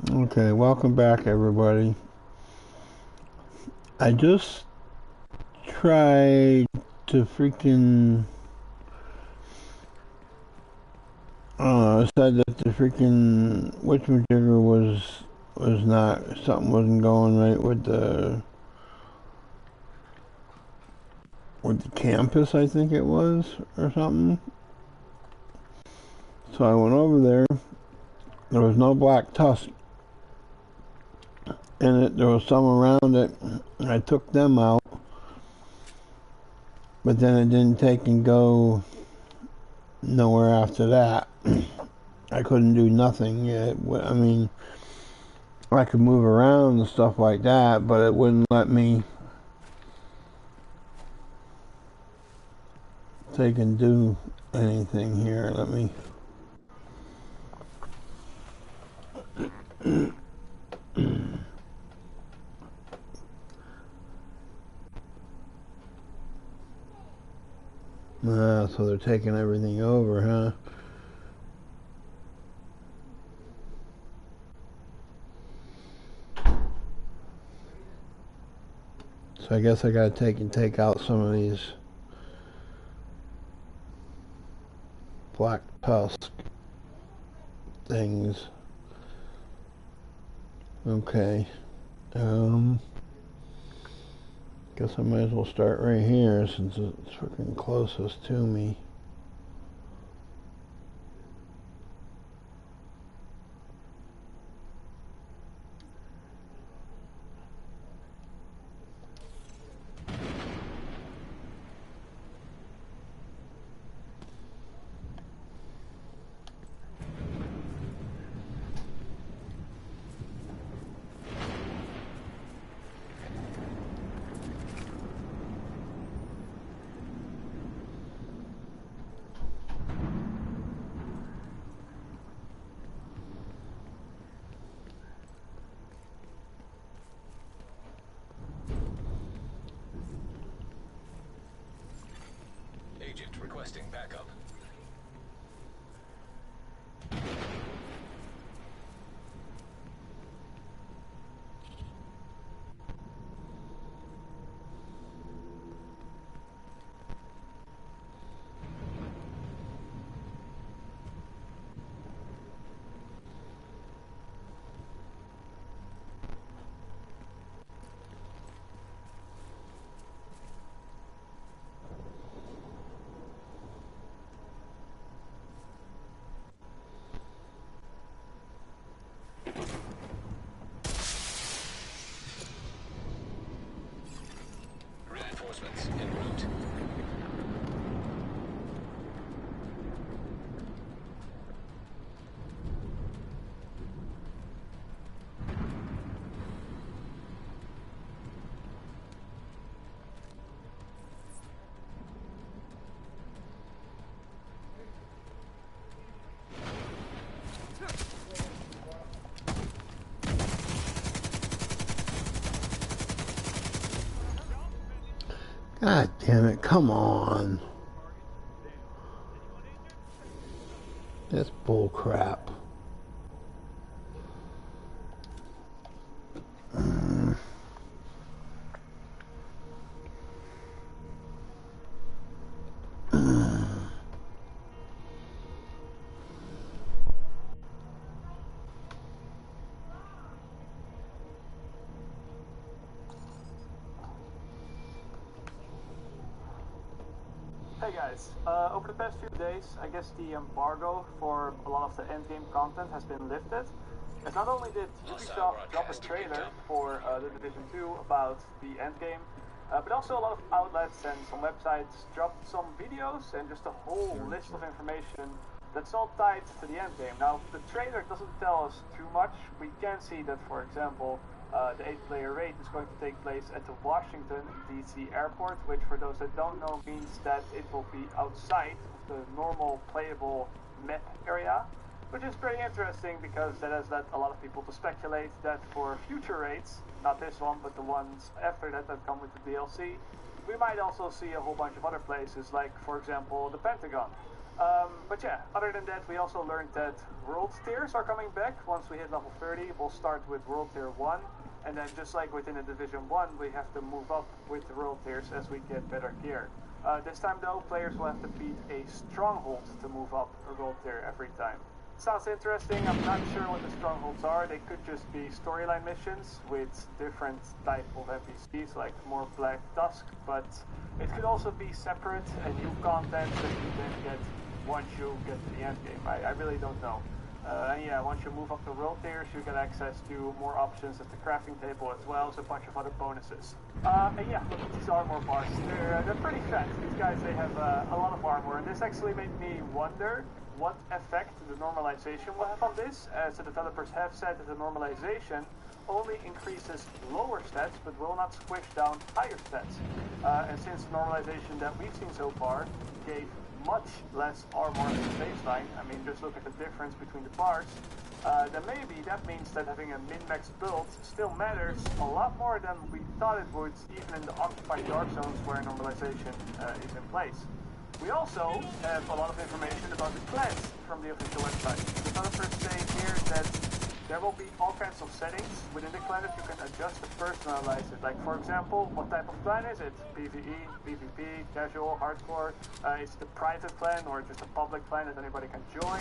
Okay, welcome back, everybody. I just tried to freaking said that the freaking witchmajigger was not, something wasn't going right with the campus, I think it was, or something. So I went over there. There was no black tusk in it. There was some around it. I took them out, but then it didn't take and go nowhere after that. I couldn't do nothing. I mean, I could move around and stuff like that, but it wouldn't let me take and do anything here. Let me. So they're taking everything over, huh? So I guess I gotta take out some of these black tusk things. Okay. Guess I might as well start right here since it's freaking closest to me. Agent requesting backup. Reinforcements en route. God damn it, come on. That's bull crap. Hey guys, over the past few days, I guess the embargo for a lot of the endgame content has been lifted. As not only did Ubisoft drop a trailer for The Division 2 about the endgame, but also a lot of outlets and some websites dropped some videos and just a whole list of information that's all tied to the endgame. Now, the trailer doesn't tell us too much. We can see that, for example, the 8-player raid is going to take place at the Washington DC airport, which for those that don't know means that it will be outside of the normal playable map area, which is pretty interesting because that has led a lot of people to speculate that for future raids, not this one, but the ones after that that come with the DLC, we might also see a whole bunch of other places, like, for example, the Pentagon. But yeah, other than that, we also learned that world tiers are coming back. Once we hit level 30, we'll start with world tier 1. And then just like within the Division 1, we have to move up with the world tiers as we get better gear. This time though, players will have to beat a stronghold to move up a world tier every time. Sounds interesting. I'm not sure what the strongholds are. They could just be storyline missions with different type of NPCs, like more Black Tusk, but it could also be separate and new content that you then get once you get to the end game. I really don't know. And yeah, once you move up to world tiers, you get access to more options at the crafting table as well as a bunch of other bonuses. And yeah, look at these armor bars. They're pretty fat. These guys, they have a lot of armor, and this actually made me wonder what effect the normalization will have on this, as the developers have said that the normalization only increases lower stats but will not squish down higher stats. And since the normalization that we've seen so far gave much less armor in the baseline, I mean, just look at the difference between the bars, then maybe that means that having a min-max build still matters a lot more than we thought it would, even in the occupied dark zones where normalization is in place. We also have a lot of information about the clans from the official website. The developers say here that there will be all kinds of settings within the clan that you can adjust to personalize it. Like, for example, what type of clan is it? PvE, PvP, casual, hardcore? Is it a private clan or just a public clan that anybody can join?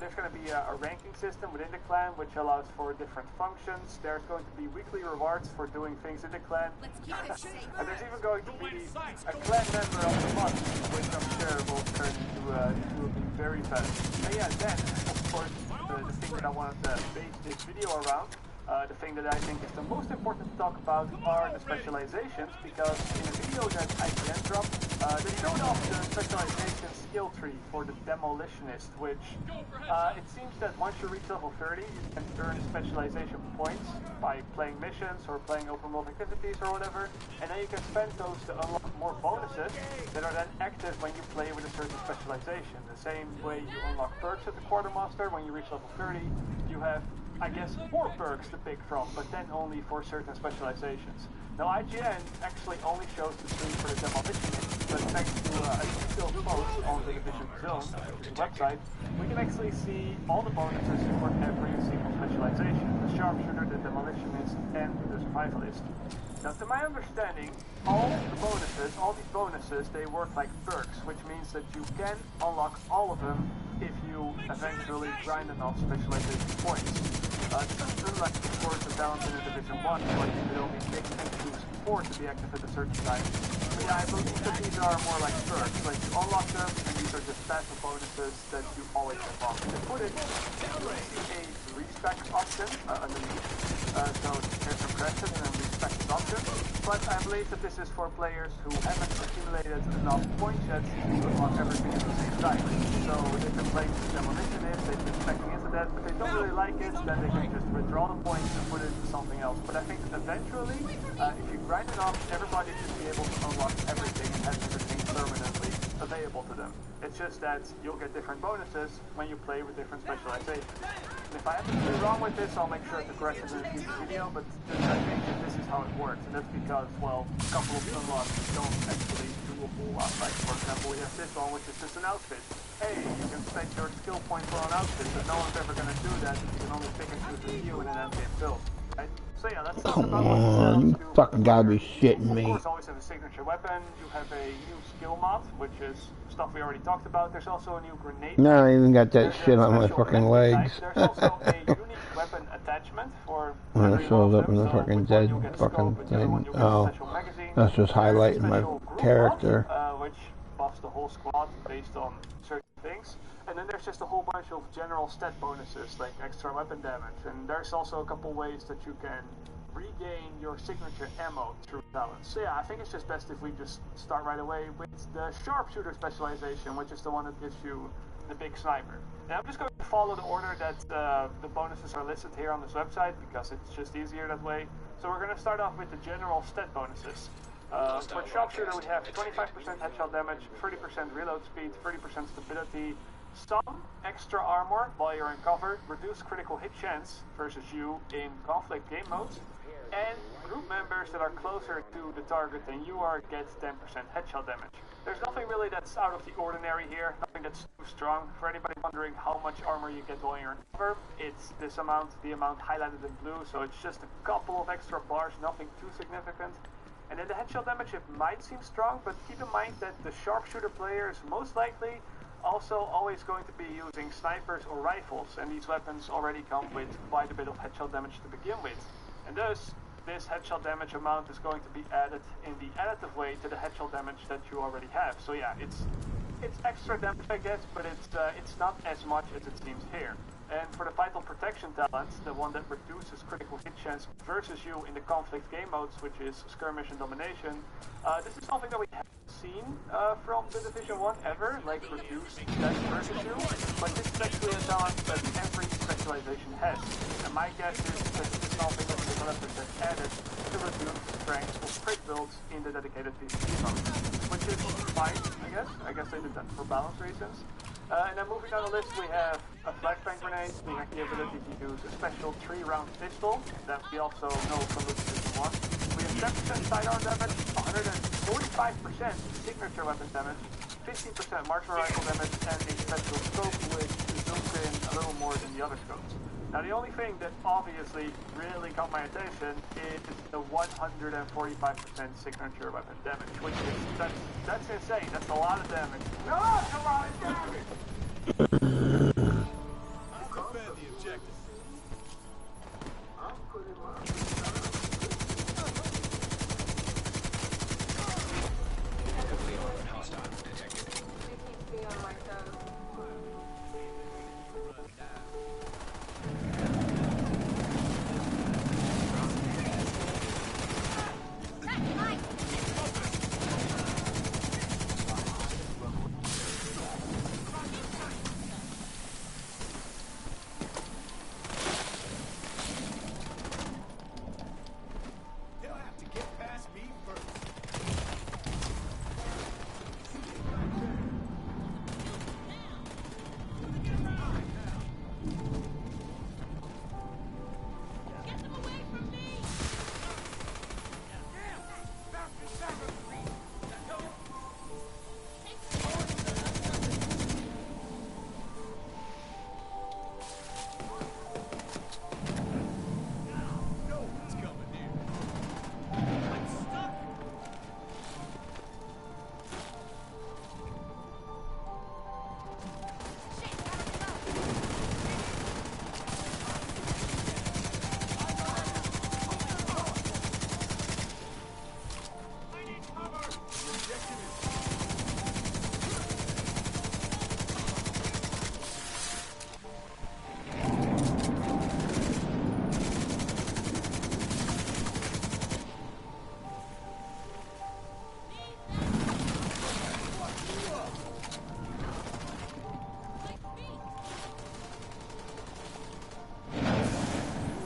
There's going to be a ranking system within the clan which allows for different functions. There's going to be weekly rewards for doing things in the clan. And there's even going to be a clan member of the month, which I'm sure will turn into a very fast. And yeah, then, of course, the thing that I wanted to base this video around, the thing that I think is the most important to talk about are the specializations, because in a video that IGN dropped, they showed off the specialization skill tree for the Demolitionist, which it seems that once you reach level 30, you can earn specialization points by playing missions or playing open world activities or whatever, and then you can spend those to unlock more bonuses that are then active when you play with a certain specialization. The same way you unlock perks at the Quartermaster, when you reach level 30, you have, I guess, 4 perks to pick from, but then only for certain specializations. Now, IGN actually only shows the tree for the Demolitionist, but thanks to a detailed post on the Division Zone website, we can actually see all the bonuses for every single specialization: the Sharpshooter, the Demolitionist, and the Survivalist. Now, to my understanding, all these bonuses, they work like perks, which means that you can unlock all of them if you eventually grind enough specialization points. This is unlike, of course, the balance in the Division 1, where you could only pick and choose 4 to be active at a certain time. But yeah, I believe that these are more like perks, like you unlock them, and these are just passive bonuses that you always unlock. In the footage, you see a respec option underneath, so there's progression and a respec option, but I believe that this is for players who haven't accumulated enough points yet to unlock everything at the same time. So they've been playing the Demolitionist, they've been checking into that, but they don't really like it, then they can just withdraw the points and put it into something else. But I think eventually, if you grind enough, everybody should be able to unlock everything and have everything permanently available to them. It's just that you'll get different bonuses when you play with different specializations. And if I happen to be wrong with this, I'll make sure to correct it in a future video, but I think that this is how it works, and that's because, well, a couple of unlocks don't actually do a whole lot. Like, for example, we have this one, which is just an outfit. Hey, you can spend your skill points on an outfit, but no one's ever going to do that if you can only pick and choose a few in an endgame build. Right? So yeah, that's Come on, you fucking gotta be shitting me. Of course, always have a signature weapon. You have a new skill mod, which is stuff we already talked about. There's also a new grenade. No, I even got that shit on my fucking legs. There's also a unique weapon attachment for when it shows up in the fucking dead fucking thing. Oh, that's just highlighting my character. Which buffs the whole squad based on certain things. And then there's just a whole bunch of general stat bonuses, like extra weapon damage. And there's also a couple ways that you can regain your signature ammo through balance. So yeah, I think it's just best if we just start right away with the Sharpshooter specialization, which is the one that gives you the big sniper. And I'm just going to follow the order that the bonuses are listed here on this website, because it's just easier that way. So we're going to start off with the general stat bonuses. For Sharpshooter, we have 25% headshot damage, 30% reload speed, 30% stability, some extra armor while you're in cover, reduced critical hit chance versus you in conflict game modes, And group members that are closer to the target than you are get 10% headshot damage. There's nothing really that's out of the ordinary here, nothing that's too strong. For anybody wondering how much armor you get while you're in cover, it's this amount, the amount highlighted in blue, so it's just a couple of extra bars, nothing too significant. And then the headshot damage, it might seem strong, but keep in mind that the sharpshooter player is most likely also always going to be using snipers or rifles, and these weapons already come with quite a bit of headshot damage to begin with. And thus, this headshot damage amount is going to be added in the additive way to the headshot damage that you already have. So yeah, it's extra damage, I guess, but it's not as much as it seems here. And for the Vital Protection talent, the one that reduces critical hit chance versus you in the conflict game modes, which is Skirmish and Domination, this is something that we haven't seen from the Division 1 ever, like reduced that versus you, but this is actually a talent that every specialization has. And my guess is that this is something that the developers have added to reduce the strength of crit builds in the dedicated PvP mode, which is fine, I guess. I guess they did that for balance reasons. And then moving down the list, we have a flashbang grenade. We have the ability to use a special 3-round pistol that we also know from the Division 1. We have 10% sidearm damage, 145% signature weapon damage, 15% marksman rifle damage, and a special scope which zooms in a little more than the other scopes. Now the only thing that obviously really caught my attention is the 145% signature weapon damage, which is, that's insane, that's a lot of damage. No, that's a lot of damage! Defend the objective. Heavily armored hostile detected. She keeps me on my toes. They'll have to get past me first. Get them away from me! No one's coming near. I'm stuck. I need cover. The objective is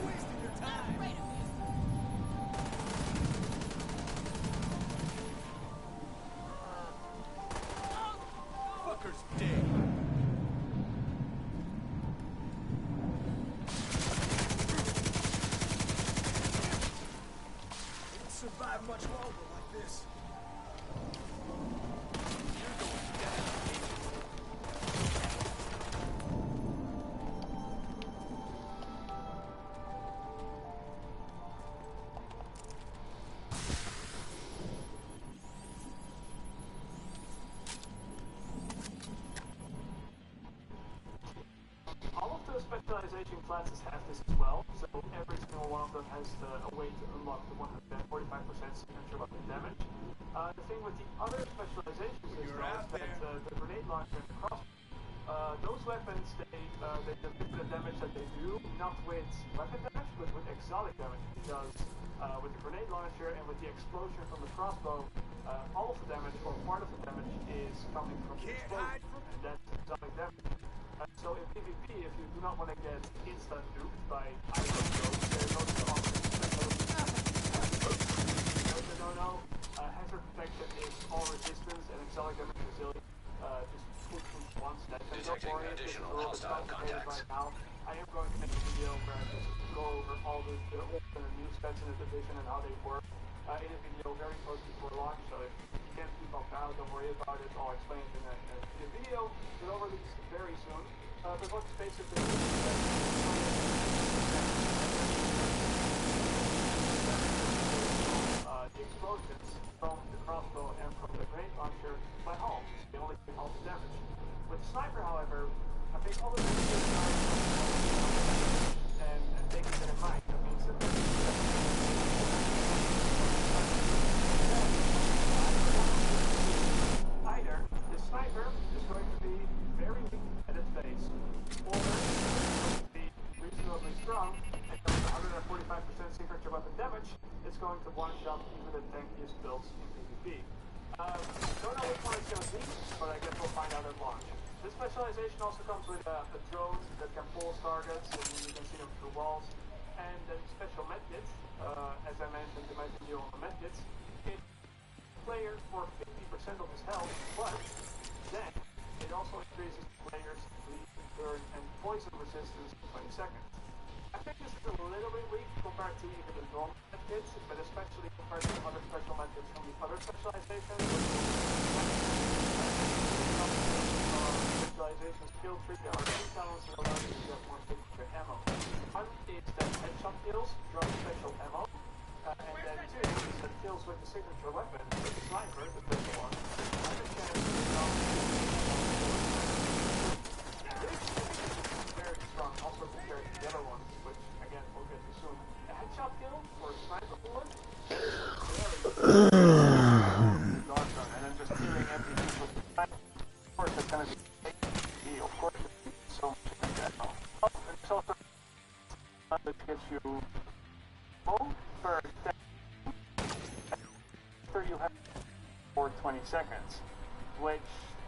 wasting your time. Fucker's dead. Won't survive much longer like this. You're going down, Agent. All of the specialization classes have this as well, so every single one of them has a way to unlock the 145% signature weapon damage. The thing with the other specializations is You're though, out that there. the grenade launcher and the crossbow, those weapons, they deliver the damage that they do, not with weapon damage, but with exotic damage, because with the grenade launcher and with the explosion from the crossbow, all of the damage, or part of the damage, is coming from the Can't explosion, hide from and that's exotic damage. So in PvP, if you do not want to get instant duped by either of those, there's no hazard protection is all resistance and exotic damage resilient. Just push once. That can Detecting go for it. This is a additional little bit hostile complicated contacts. right now. I am going to make a video where I just go over all the old and the new specs in the division and how they work in a video very close before launch. So if you can't keep up now, don't worry about it. I'll explain it in a video that will release very soon. But what's basically the explosions from the crossbow and from the grenade launcher by halves. They only do half the damage. With the sniper, however, I think all the damage is and taking it in mind. That means that either the sniper is going to be very weak at its base, or it's going to be reasonably strong and does 145% signature weapon damage. It's going to one-shot even the tankiest builds in PvP. Don't know which one it's going to be, but I guess we'll find out at launch. This specialization also comes with a drone that can pulse targets, and you can see them through walls. And then special medkits, as I mentioned in my video on the medkits, it player for 50% of his health, but then it also increases players' bleed, burn, and poison resistance in 20 seconds. I think this is a little bit weak compared to even the normal medkits, but especially compared to other special medkits from the other specializations. Specialization skill tree, there are two talents that allow you to get more signature ammo. One is that headshot kills drop special ammo, and then two is that kills with the signature weapon, with the sniper, the first one, and the chance to drop this is very strong, also compared to the other ones, which again we'll get to soon. A headshot kill for a sniper bullet is very and then just killing everything with the sniper. Of course, that's going to be of course, so much like that. Oh, and it's also that gets you per after you have for 20 seconds, which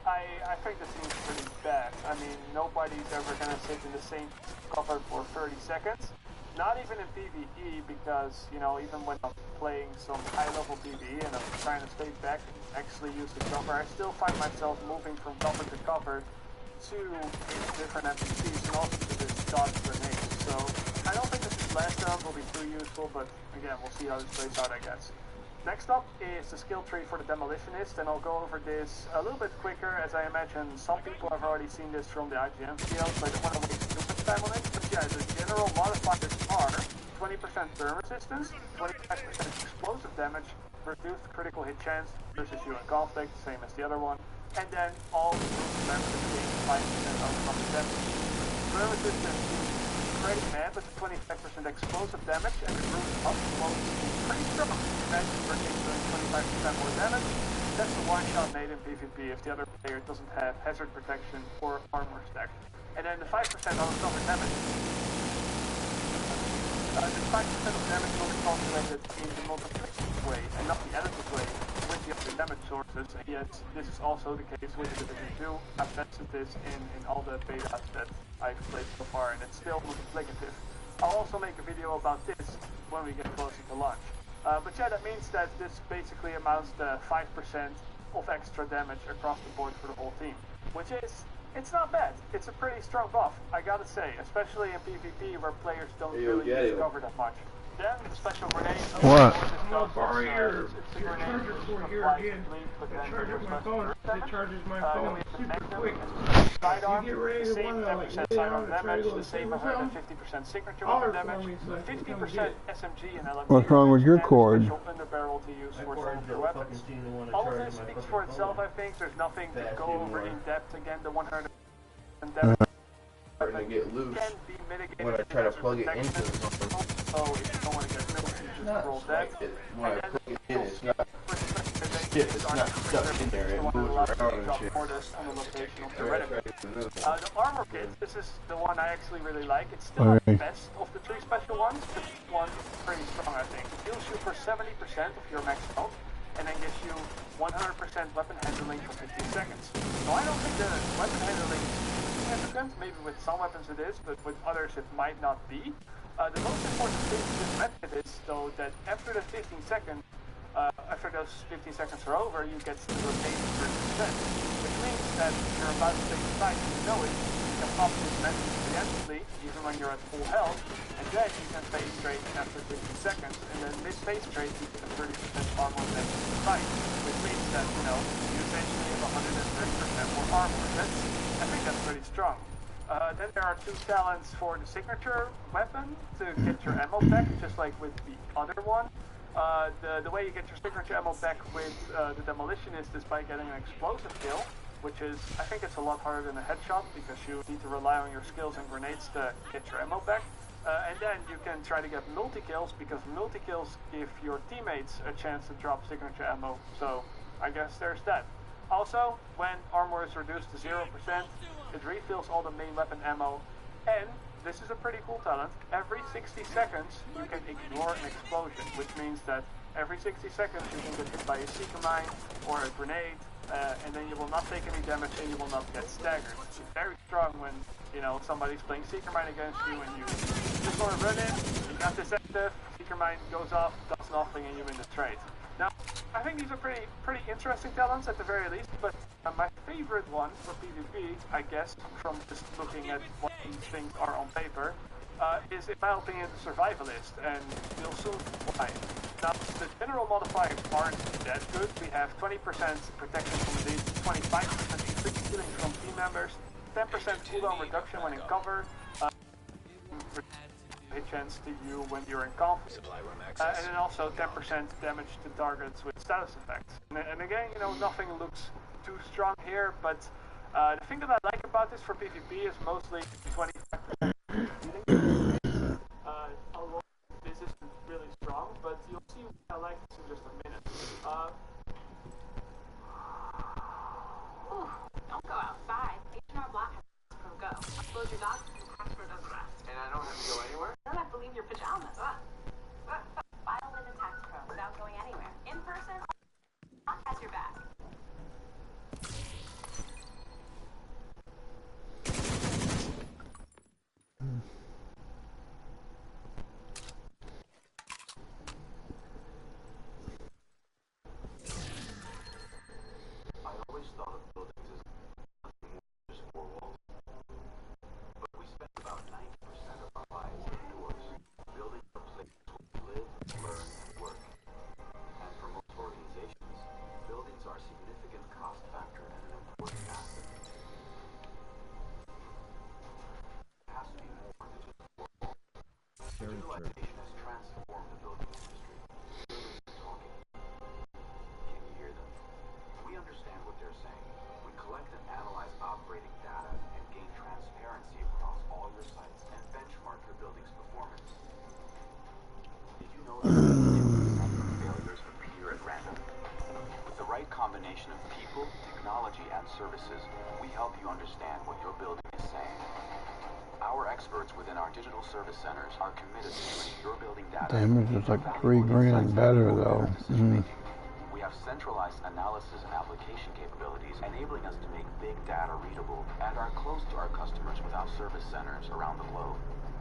I think that seems pretty bad. I mean, nobody's ever going to sit in the same cover for 30 seconds. Not even in PvE, because, you know, even when I'm playing some high-level PvE and I'm trying to stay back and actually use the cover, I still find myself moving from cover to cover to different NPCs and also to this dodge grenade. So I don't think this last round will be too useful, but again, we'll see how this plays out, I guess. Next up is the skill tree for the Demolitionist, and I'll go over this a little bit quicker, as I imagine some people have already seen this from the IGN videos, so I don't want to waste too much time on it. But yeah, the general modifiers are 20% burn resistance, 25% explosive damage, reduced critical hit chance versus you in conflict, same as the other one, and then all the members gain 5% of the damage. Burn resistance is pretty mad with 25% explosive damage, and the group up close is pretty strong. Imagine we're doing 25% more damage. That's a one-shot made in PvP if the other player doesn't have hazard protection or armor stack. And then the 5% on the cover damage. The 5% of damage will be calculated in the multiplicative way and not the additive way with the other damage sources. And yet, this is also the case with the Division 2. I've tested this in all the betas that I've played so far, and it's still multiplicative. I'll also make a video about this when we get closer to launch. But yeah, that means that this basically amounts to 5% of extra damage across the board for the whole team, which is, it's not bad. It's a pretty strong buff, I gotta say, especially in PvP where players don't really use cover that much. Then the special grenade. What? I'm gonna borrow your charger cord here again. It charges my phone. It charges my phone super quick. Sidearm, You get ready the to same wanna, like, 10% lay sidearm down and try to damage, go the to same sleep or something? 150% signature Holler weapon for damage, me so I can come 50% get it. SMG and LMG What's wrong with your and cord? special underbarrel to use for some of your weapons. All of this speaks for itself, I think. There's nothing to go over in depth. Again, the 100 damage starting to get loose can be mitigated when I try to plug it into something. So if you don't want to get milk, you just roll that. When I plug it in, it's not stuck in there. It moves around and shit. The armor kit, this is the one I actually really like. It's still not the best of the three special ones, but this one is pretty strong, I think. It heals you for 70% of your max health, and then gives you 100% weapon handling for 15 seconds. So I don't think the weapon handling is significant. Maybe with some weapons it is, but with others it might not be. The most important thing with this method is, though, that after the 15 seconds, after those 15 seconds are over, you get to rotate 30%, which means that you're about to take a fight and you know it, you can pop this message preemptively, even when you're at full health, and then you can phase trade after 15 seconds, and then mid-phase trade you get a 30% armor damage to the fight, which means that, you know, you essentially have 130% more armor. I think that's pretty strong. Then there are 2 talents for the signature weapon to get your ammo back, just like with the other one. The way you get your signature ammo back with the demolitionist is by getting an explosive kill, which is, I think it's a lot harder than a headshot because you need to rely on your skills and grenades to get your ammo back. And then you can try to get multi-kills because multi-kills give your teammates a chance to drop signature ammo, so I guess there's that. Also, when armor is reduced to 0%, it refills all the main weapon ammo, and this is a pretty cool talent. Every 60 seconds, you can ignore an explosion, which means that every 60 seconds you can get hit by a seeker mine or a grenade, and then you will not take any damage and you will not get staggered. It's very strong when, you know, somebody's playing seeker mine against you and you just want to run in, you got this active, seeker mine goes off, does nothing, and you win the trade. Now, I think these are pretty interesting talents at the very least, but my favorite one for PvP, I guess, from just looking at what these things are on paper, is, in my opinion, the survivalist, and you'll soon why. Now, the general modifiers aren't that good. We have 20% protection from elites, 25% increased healing from team members, 10% cooldown reduction when in cover, hit chance to you when you're in conflict, and then also 10% damage to targets with status effects. And again, you know, nothing looks too strong here, but the thing that I like about this for PvP is mostly 25% healing. Although this isn't really strong, but you'll see why I like this in just a minute. Ooh, don't go outside. H&R Block has from go. Upload your docs and Casper does the rest. And I don't have to go anywhere? You don't have to leave your pajamas. File in the tax pro without going anywhere. In person, Block has your back. I always thought of buildings as nothing more than just 4 walls. But we spend about 90% of our lives indoors, building a place where we live, learn, and work. And for most organizations, buildings are a significant cost factor and an important asset. It has to be more than just 4 walls. Digitalization has transformed the building industry. Builders are talking. Can you hear them? We understand what they're saying. We collect and analyze operating data and gain transparency across all your sites and benchmark your building's performance. Did you know that 50% of failures appear at random? With the right combination of people, technology, and services, we help you understand what your building is saying. Our experts within our digital service centers are committed to turning your building data. Damage is like $3 grand better though. We have centralized analysis and application capabilities, enabling us to make big data readable, and are close to our customers with our service centers around the globe.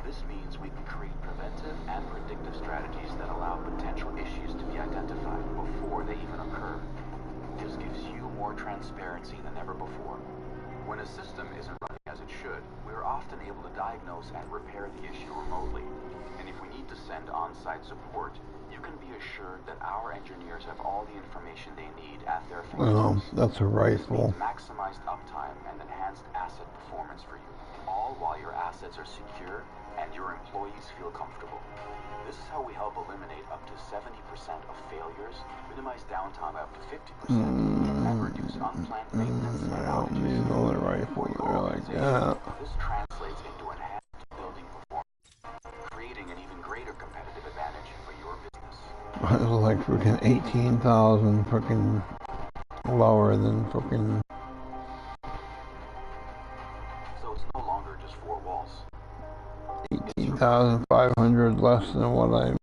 This means we can create preventive and predictive strategies that allow potential issues to be identified before they even occur. This gives you more transparency than ever before. When a system isn't running as it should, we are often able to diagnose and repair the issue remotely. And if we need to send on-site support, you can be assured that our engineers have all the information they need at their fingertips. That's a rifle. This means maximized uptime and enhanced asset performance for you, all while your assets are secure and your employees feel comfortable. This is how we help eliminate up to 70% of failures, minimize downtime up to 50%, and reduce unplanned maintenance and I don't outages. need another rifle there like that. This translates into enhanced building performance, creating an even greater competitive advantage for your business. It was like freaking 18,000 freaking lower than freaking. So it's no longer just 4 walls. 18,500 less than what I'm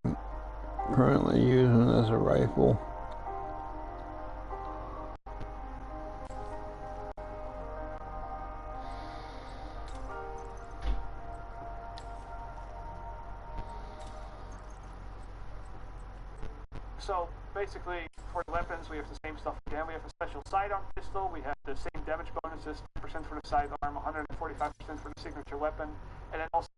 currently using as a rifle. So basically, for the weapons, we have the same stuff again. We have a special sidearm pistol. We have the same damage bonus bonuses, 10% for the sidearm, 145% for the signature weapon, and then also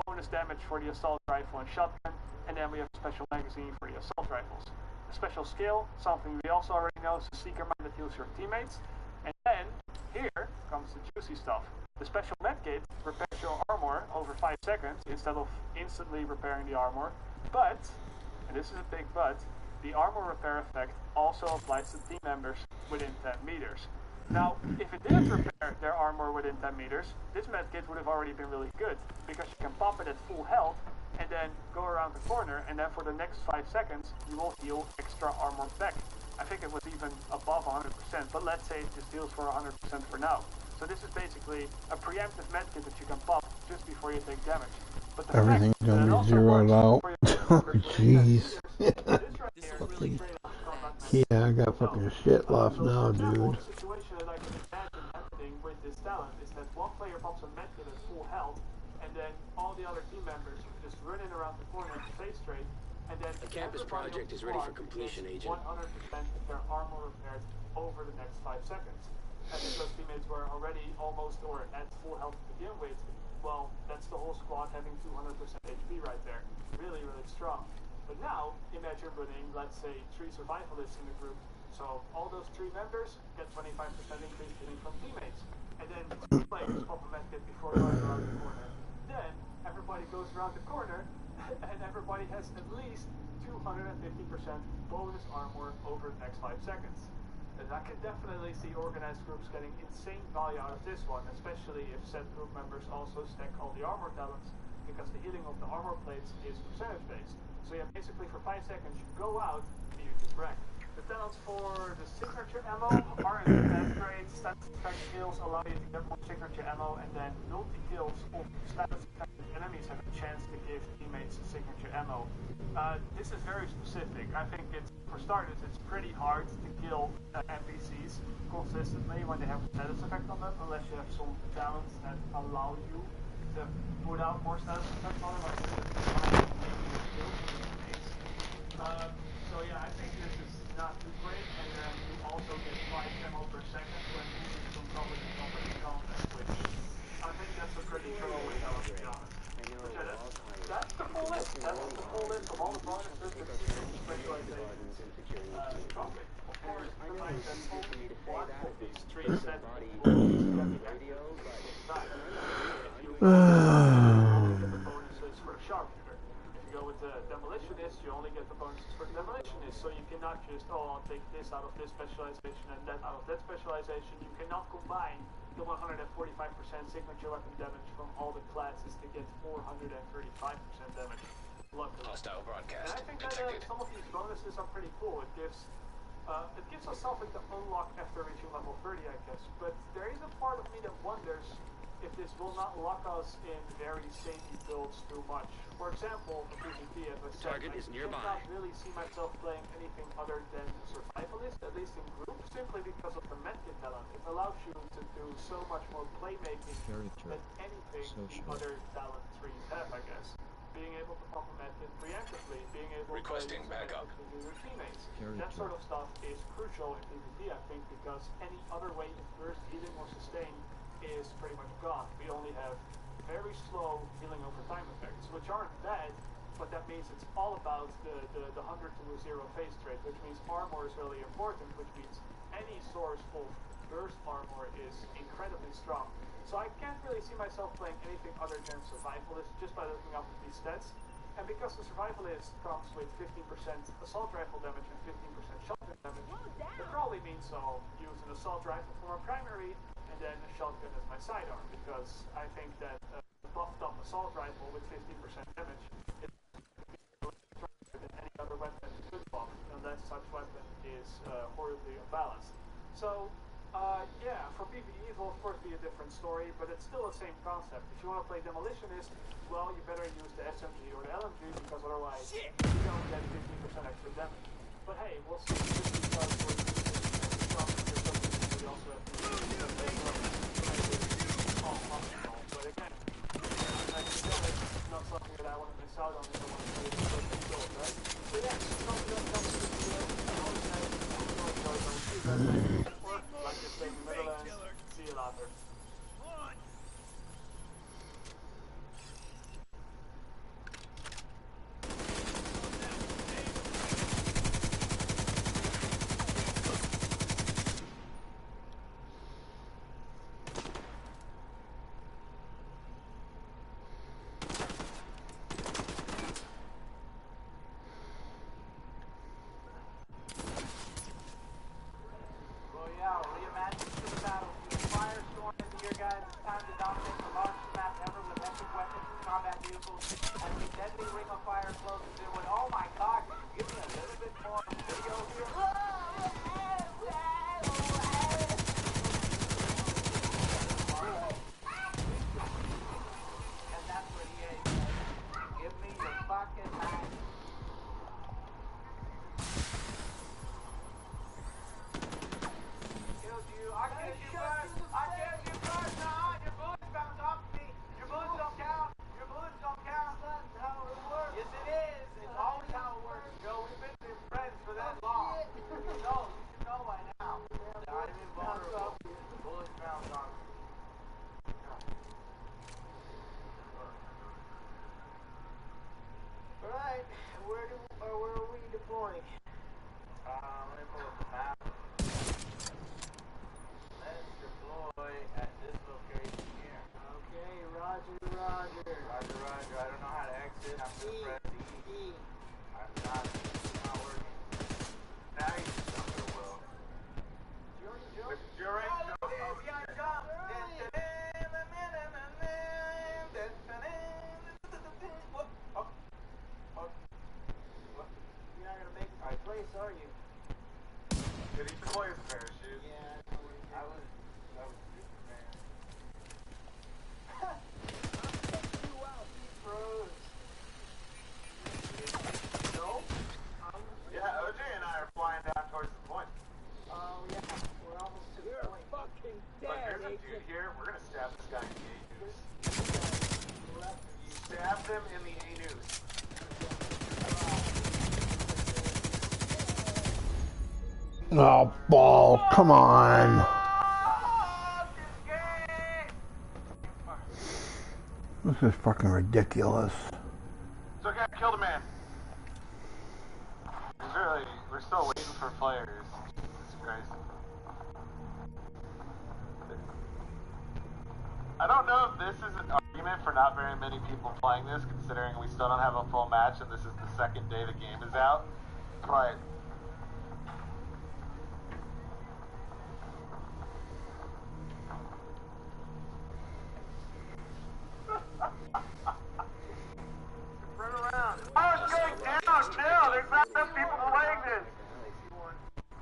bonus damage for the assault rifle and shotgun, and then we have a special magazine for the assault rifles. A special skill, something we also already know, is the Seeker Mine that heals your teammates. And then, here comes the juicy stuff. The special medkit repairs your armor over 5 seconds instead of instantly repairing the armor. But, and this is a big but, the armor repair effect also applies to team members within 10 meters. Now, if it didn't repair their armor within 10 meters, this medkit would have already been really good, because you can pop it at full health, and then go around the corner, and then for the next 5 seconds, you will heal extra armor back. I think it was even above 100%, but let's say it just heals for 100% for now. So this is basically a preemptive medkit that you can pop just before you take damage. But the Everything's fact that it gonna be also zeroed out. works Oh, for your jeez. yeah, Yeah, I got fucking shit left now, dude. The situation that I can imagine happening with this talent is that one player pops a medkit at full health, and then all the other team members just run in around the corner to stay straight, and then The campus project is ready for completion, Agent. 100% of their armor repaired over the next 5 seconds. And if those teammates were already almost or at full health to begin with, well, that's the whole squad having 200% HP right there. Really, really strong. But now, imagine running, let's say, 3 survivalists in the group. So all those 3 members get 25% increase healing from teammates. And then 2 players pop a medkit before going around the corner. Then everybody goes around the corner, and everybody has at least 250% bonus armor over the next 5 seconds. And I can definitely see organized groups getting insane value out of this one, especially if said group members also stack all the armor talents, because the healing of the armor plates is percentage based. So yeah, basically for 5 seconds you go out and you just wreck. The talents for the signature ammo aren't that great. Status effect skills allow you to get more signature ammo, and then multi-kills of status affected enemies have a chance to give teammates signature ammo. This is very specific. I think it's, for starters, it's pretty hard to kill NPCs consistently when they have a status effect on them, unless you have some talents that allow you to put out more status effects on them, like so yeah, I think this is not too great, and then you also get 5 ammo per second when moving from combat to combat to combat, which I think that's a pretty throwaway talent, to be honest. But yeah, that's the full list. That's the full list of all the bonuses that you specializations come with. Of course, realize that only one of these 3 sets of bonuses can be active at the same time. If you only get the bonuses for the sharpshooter. If you go with the demolitionist, you only get the bonuses for the demolitionist. So you cannot just, oh, I'll take this out of this specialization and that out of that specialization. You cannot combine the 145% signature weapon damage from all the classes to get 435% damage. Luckily. Hostile broadcast. And I think that some of these bonuses are pretty cool. It gives us something to unlock after reaching level 30, I guess. But there is a part of me that wonders if this will not lock us in very samey builds too much. For example, the PvP, as I said, Target is nearby. I cannot really see myself playing anything other than survivalist, at least in group, simply because of the medkit talent. It allows you to do so much more playmaking than anything the other talent trees have, I guess. Being able to pop a medkit preemptively, being able Requesting to backup. with your teammates. That sort of stuff is crucial in PvP, I think, because any other way of burst healing or sustain is pretty much gone. We only have very slow healing over time effects, which aren't bad, but that means it's all about the 100 to 0 phase trade, which means armor is really important, which means any source of burst armor is incredibly strong. So I can't really see myself playing anything other than survivalist just by looking up at these stats. And because the survivalist comes with 15% assault rifle damage and 15% shotgun damage, it probably means I'll use an assault rifle for my primary and then a shotgun as my sidearm, because I think that a buffed up assault rifle with 15% damage is stronger than any other weapon could buff, unless such weapon is horribly unbalanced. So yeah, for PvE it will of course be a different story, but it's still the same concept. If you want to play demolitionist, well, you better use the SMG or the LMG, because otherwise you don't get 15% extra damage. But hey, we'll see. Just because we're using we also have to but again, I can tell it's not something that I want to miss out on if I want to play the build, right? So yeah, something else comes to the video. I always say, like this thing in the Netherlands, see vehicles, and the deadly ring of fire closes in with, oh my god, give me a little bit more video here. And that's what EA says, give me your fucking hand. Killed you, I killed you first, I killed you first, nah, your bullets bounced off me, your bullets don't count, your bullets don't count. That's how it works. Yes it is, it's always how it works, Joe, we've been friends for that long. You should know by now. I'm invulnerable, bullets bounce off me. Alright, where are we deploying? Let me pull up the map. Let's deploy at this location here. Okay, roger. Roger. I don't know how to exit. I'm just pressing E. I'm not working. Now you just jump to the will. You're right. Yeah, jump. You're not gonna make the right place, are you? Did he deploy his parachute? Yeah, I was stupid, man. You out, he froze. No? Yeah, OJ and I are flying down towards the point. Oh yeah, we're almost to the point. Fucking dead. Look, there's a dude here. We're gonna stab this guy in the anus. Stab them in the anus. Oh, ball, come on. This is fucking ridiculous. It's okay, I killed a man. We're still waiting for players. Jesus Christ. I don't know if this is an argument for not very many people playing this, considering we still don't have a full match and this is the second day the game is out, but run around. Oh, it's going down still. There's not enough people playing this.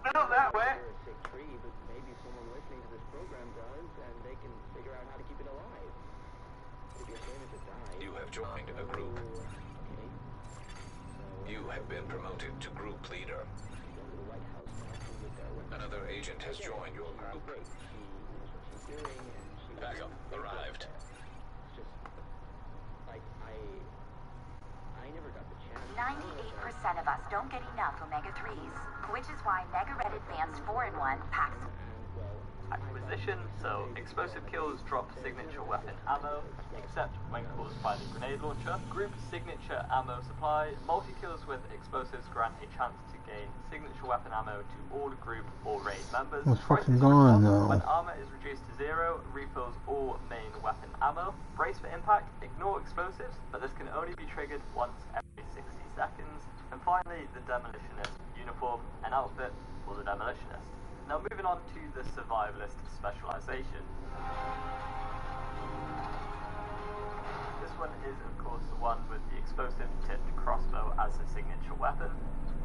Still that way. Maybe someone listening to this program does, and they can figure out how to keep it alive. It'd be a shame if it died. You have joined a group. You have been promoted to group leader. Another agent has joined your group. Backup arrived. I never got the chance. 98% of us don't get enough omega-3s, which is why Mega-Red Advanced 4-in-1 packs Acquisition, so explosive kills drop signature weapon ammo, except when caused by the grenade launcher. Group signature ammo supply. Multi-kills with explosives grant a chance to gain signature weapon ammo to all group or raid members. It's fucking gone though. When armor is reduced to 0, refills all main weapon ammo. Brace for impact, ignore explosives, but this can only be triggered once every 60 seconds. And finally, the demolitionist uniform, an outfit for the demolitionist. Now moving on to the survivalist specialization. This one is of course the one with the explosive tipped crossbow as a signature weapon.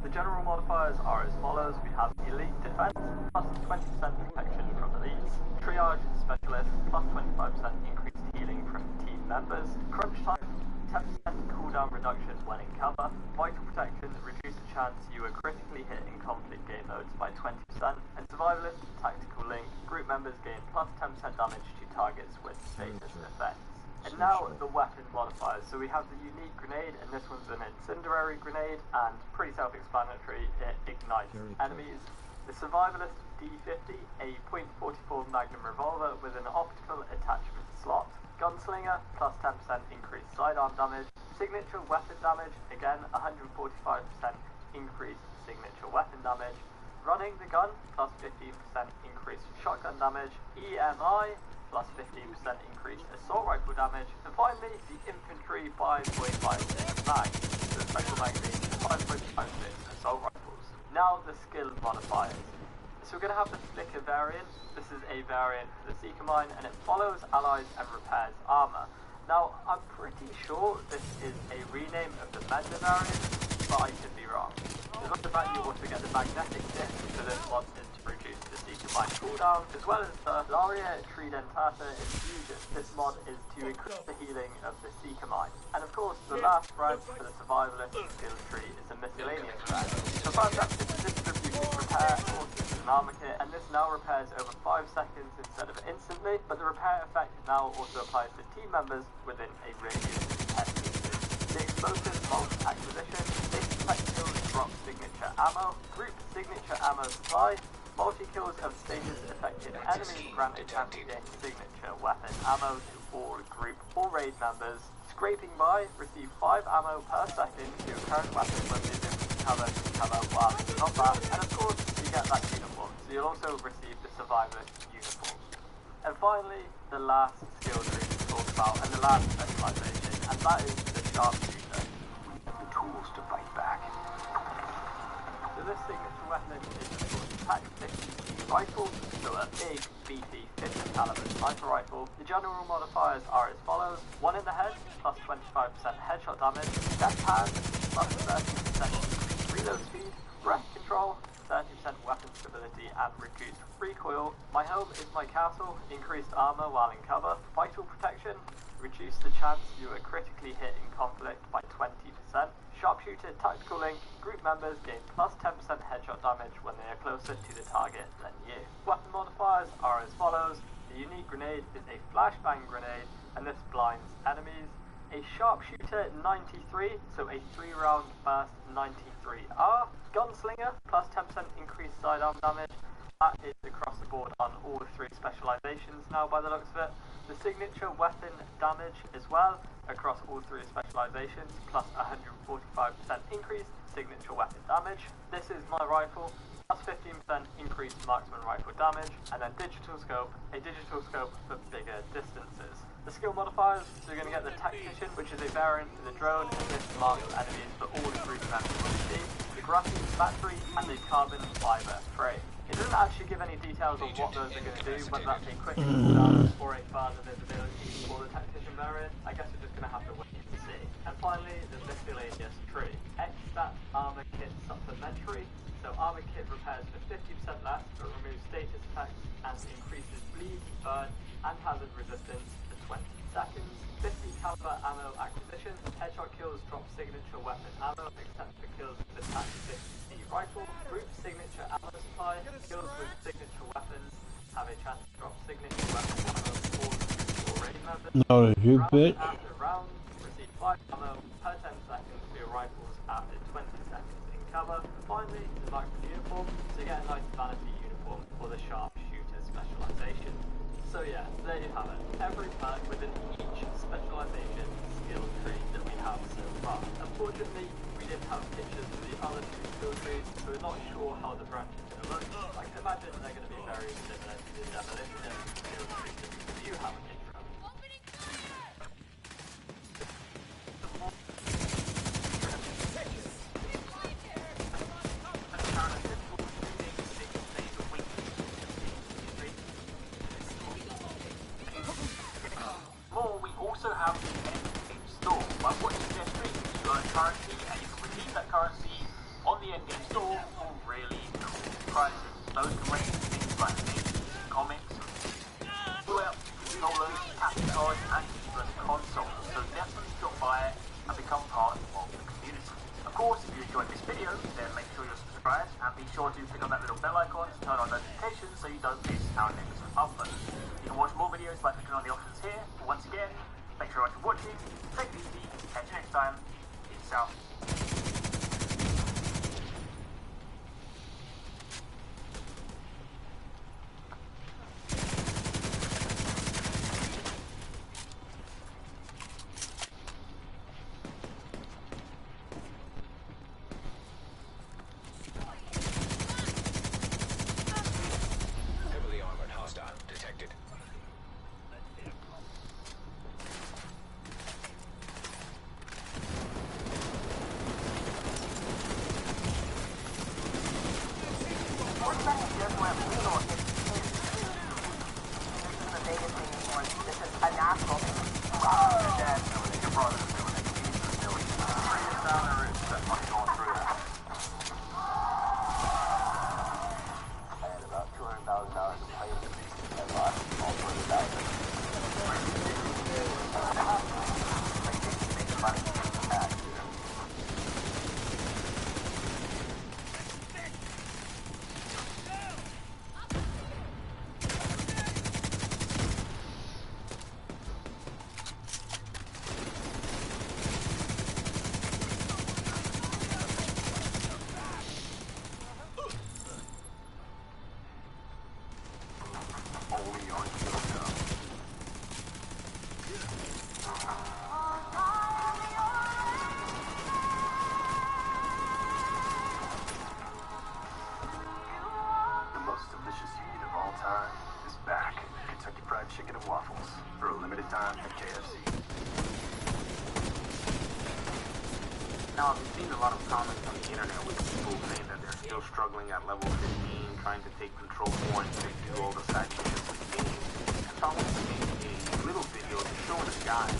The general modifiers are as follows. We have elite defense, plus 20% protection from elites. Triage specialist, plus 25% increased healing from team members. Crunch time, 10% cooldown reduction when in cover. Vital protection, reduce the chance you are critically hit in conflict game modes by 20%. And survivalist, tactical link, group members gain plus 10% damage to targets with status effects. And now the weapon modifiers. So we have the unique grenade, and this one's an incendiary grenade, and pretty self-explanatory, it ignites enemies. The survivalist D50, a .44 Magnum revolver with an optical attachment slot. Gunslinger, plus 10% increased sidearm damage. Signature weapon damage, again 145% increased signature weapon damage. Running the gun, plus 15% increased shotgun damage. EMI, plus 15% increased assault rifle damage. And finally, the infantry 5.56 mag, the special magazine 5.56 assault rifles. Now the skill modifiers. So we're going to have the Flicker variant. This is a variant for the Seeker Mine, and it follows, allies, and repairs armor. Now, I'm pretty sure this is a rename of the Meta variant, but I could be wrong. There's also that you also get the magnetic disc for this mod is to reduce the Seeker Mine cooldown, as well as the Laria Tridentata Infusion. This mod is to increase the healing of the Seeker Mine. And of course, the last branch for the Survivalist skill tree is a miscellaneous branch. So first up is Distributed Repair, of course this is an armor kit, and this now repairs over 5 seconds instead of instantly, but the repair effect now also applies to team members within a radius of 10 meters. The Explosive Bolt Acquisition, status effect kills drop signature ammo, group signature ammo supply, multi-kills of status affected enemies grant a chance to gain signature weapon ammo to all group or raid members. Scraping by, receive 5 ammo per second to your current weapon when moving cover to cover while in combat, and of course you get that uniform, so you'll also receive the Survivalist uniform. And finally, the last skill tree to talk about, and the last specialization, and that is the Sharpshooter. The tools to fight back. So this signature weapon is of course a P72 rifle, so a big, beefy, 50 caliber sniper rifle. The general modifiers are as follows: 1 in the head, plus 25% headshot damage, deadpan, plus 30% reload speed, breath control, 30% weapon stability and reduced recoil. My home is my castle, increased armor while in cover, vital protection, reduce the chance you are critically hit in conflict by 20%. Sharpshooter tactical link, group members gain plus 10% headshot damage when they are closer to the target than you. Weapon modifiers are as follows: the unique grenade is a flashbang grenade, and this blinds enemies. A Sharpshooter 93, so a 3-round burst 93R. Gunslinger, plus 10% increased sidearm damage. That is across the board on all 3 specializations now by the looks of it. The signature weapon damage as well, across all 3 specializations, plus 145% increased signature weapon damage. This is my rifle, plus 15% increased marksman rifle damage, and then digital scope, a digital scope for bigger distances. The skill modifiers, so you're going to get the Tactician, which is a variant for the drone, and this marks enemies for all group members of the team. The graphene battery, and the carbon fiber frame. It doesn't actually give any details on what those are going to do, whether that's a quick cooldown or a further visibility for the Tactician variant. I guess we're just going to have to wait and see. And finally, the miscellaneous tree. X-Stat Armor Kit Supplementary. So Armor Kit repairs for 50% less, but removes status effects and increases bleed, burn, and hazard resistance for 20 seconds. 50 caliber ammo acquisition. Headshot kills drop signature weapon ammo, except for kills with the P72 rifle. Group signature ammo supply. Kills with signature weapons have a chance to drop signature weapon ammo for raid members. No, you bit. After round, receive 5 ammo per 10 seconds for your rifles after 20 seconds in cover. Finally, the marksman uniform, so you get a nice vanity uniform for the Sharpshooter specialization. So yeah, there you have it. Every perk within each specialization skill tree that we have so far. Unfortunately, we didn't have pictures of the other 2 skill trees, so we're not sure how the branch is going to look. I can imagine they're going to be very similar to the demolition skill tree that you have a picture of. We also have the endgame store. By watching their streams, you earn currency and you can redeem that currency on the endgame store for really cool prices. Those can range from things like games, comics, well, controllers, capture cards, and even consoles. So definitely stop by and become part of the community. Of course, if you enjoyed this video, then make sure you're subscribed and be sure to click on that little bell icon to turn on notifications so you don't miss our next upload. You can watch more videos by clicking on the options here. But once again, thanks very much for watching. Take it easy. Catch you next time. Peace out. Heavily armored hostile detected. This is a natural Your brother's doing it. He's a million. Bring it down there. That money going through that. I had about $200,000 to pay to me. I lost all $20,000. Make money back. Chicken and waffles for a limited time at KFC. Now, I've been seeing a lot of comments on the internet with people saying that they're still struggling at level 15, trying to take control points and do all the side missions in the game. And so I wanted to make a little video to show a guide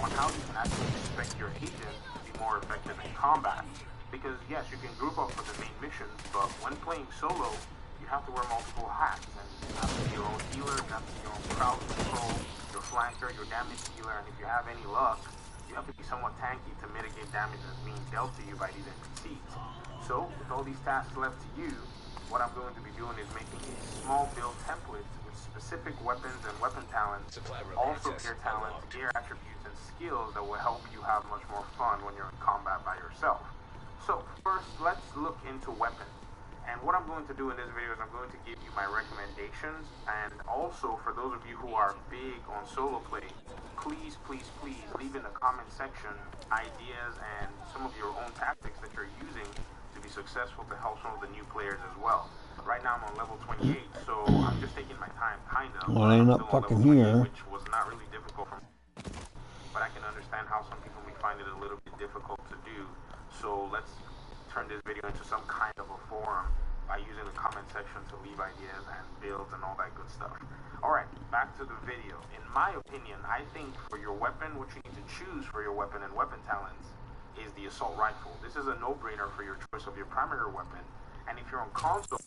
on how you can actually expect your agent to be more effective in combat. Because yes, you can group up for the main missions, but when playing solo, you have to wear multiple hats, and you have to be your own healer, you have to be your own crowd control, your flanker, your damage dealer, and if you have any luck, you have to be somewhat tanky to mitigate damage that's being dealt to you by these NPCs. So, with all these tasks left to you, what I'm going to be doing is making a small build template with specific weapons and weapon talents, also gear talents, gear attributes, and skills that will help you have much more fun when you're in combat by yourself. So, first, let's look into weapons. And what I'm going to do in this video is I'm going to give you my recommendations, and also for those of you who are big on solo play, please leave in the comment section ideas and some of your own tactics that you're using to be successful to help some of the new players as well. Right now I'm on level 28, so I'm just taking my time, kind of. Well, I ain't up fucking here. Which was not really difficult for me, but I can understand how some people may find it a little bit difficult to do. So let's turn this video into some kind of a forum by using the comment section to leave ideas and builds and all that good stuff. Alright, back to the video. In my opinion, I think for your weapon, what you need to choose for your weapon and weapon talents is the assault rifle. This is a no-brainer for your choice of your primary weapon, and if you're on console,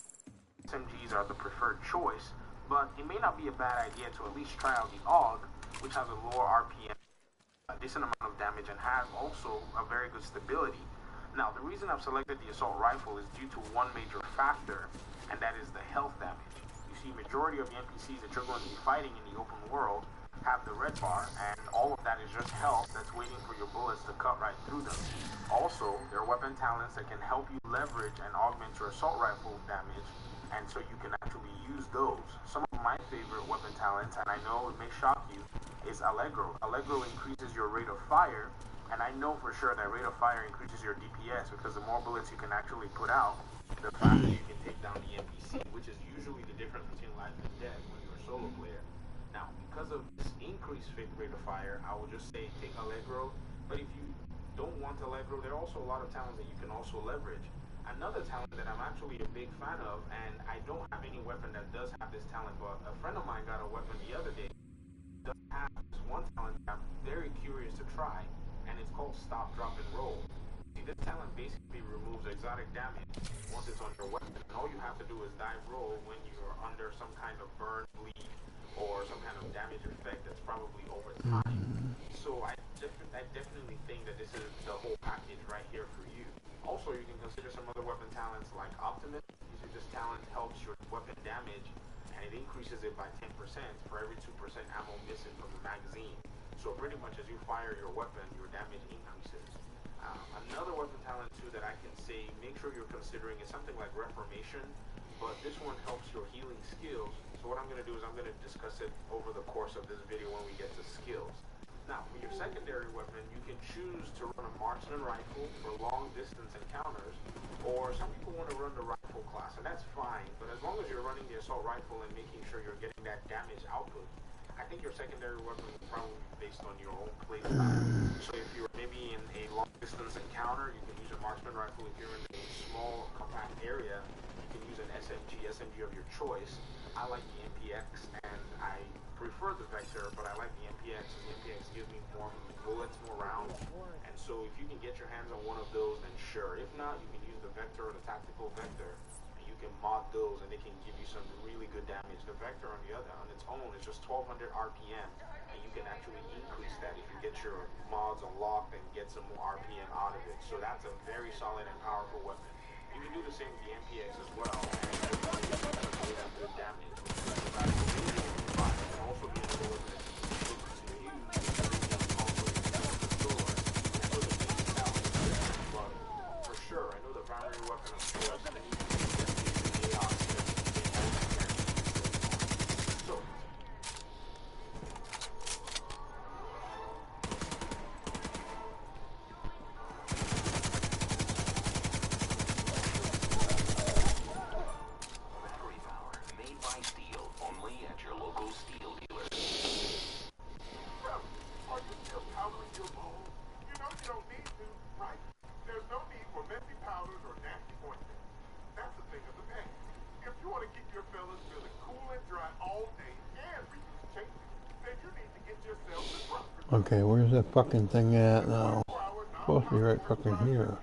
SMGs are the preferred choice, but it may not be a bad idea to at least try out the AUG, which has a lower RPM, a decent amount of damage, and has also a very good stability. Now, the reason I've selected the assault rifle is due to one major factor, and that is the health damage. You see, majority of the NPCs that you're going to be fighting in the open world have the red bar, and all of that is just health that's waiting for your bullets to cut right through them. Also, there are weapon talents that can help you leverage and augment your assault rifle damage, and so you can actually use those. Some of my favorite weapon talents, and I know it may shock you, is Allegro. Allegro increases your rate of fire, and I know for sure that rate of fire increases your DPS because the more bullets you can actually put out, the faster you can take down the NPC, which is usually the difference between life and death when you're a solo player. Now, because of this increased rate of fire, I would just say take Allegro, but if you don't want Allegro, there are also a lot of talents that you can also leverage. Another talent that I'm actually a big fan of, and I don't have any weapon that does have this talent, but a friend of mine got a weapon the other day that does have this one talent that I'm very curious to try, and it's called Stop, Drop, and Roll. See, this talent basically removes exotic damage once it's on your weapon, and all you have to do is dive roll when you're under some kind of burn, bleed, or some kind of damage effect that's probably over time. So I definitely think that this is the whole package right here for you. Also, you can consider some other weapon talents like Optimist. Usually this talent helps your weapon damage, and it increases it by 10% for every 2% ammo missing from the magazine. So pretty much as you fire your weapon, your damage increases. Another weapon talent too that I can say make sure you're considering is something like Reformation, but this one helps your healing skills. So what I'm going to do is I'm going to discuss it over the course of this video when we get to skills. Now, for your secondary weapon, you can choose to run a marksman rifle for long distance encounters, or some people want to run the rifle class, and that's fine, but as long as you're running the assault rifle and making sure you're getting that damage output, I think your secondary weapon will probably be based on your own play style. So if you're maybe in a long distance encounter, you can use a marksman rifle. If you're in a small compact area, you can use an SMG of your choice. I like the MPX, and I prefer the Vector, but I like the MPX. The MPX gives me more bullets, more rounds, and so if you can get your hands on one of those, then sure. If not, you can use the Vector or the Tactical Vector, and you can mod those, and they can give you some really good damage. The Vector, on the other, on its own, is just 1200 RPM, and you can actually increase that if you get your mods unlocked and get some more RPM out of it. So that's a very solid and powerful weapon. You can do the same with the MPX as well, and good damage. Also be able to but for sure, I know the primary weapon of choice. Okay, where's that fucking thing at now? It's supposed to be right fucking here.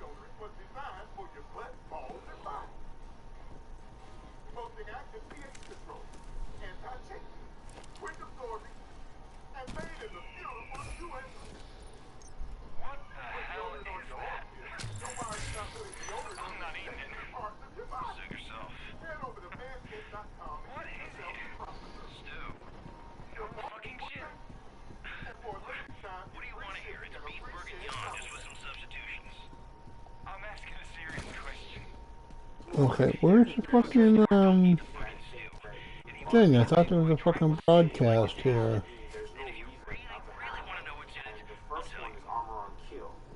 Okay, where's the fucking, thing? I thought there was a fucking broadcast here.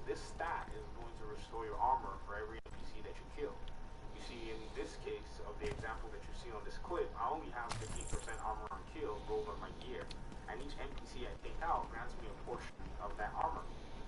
This stat is going to restore your armor for every NPC that you kill. You see, in this case of the example that you see on this clip, I only have 15% armor on kill rolled on my gear, and each NPC I take out grants me a portion of that armor.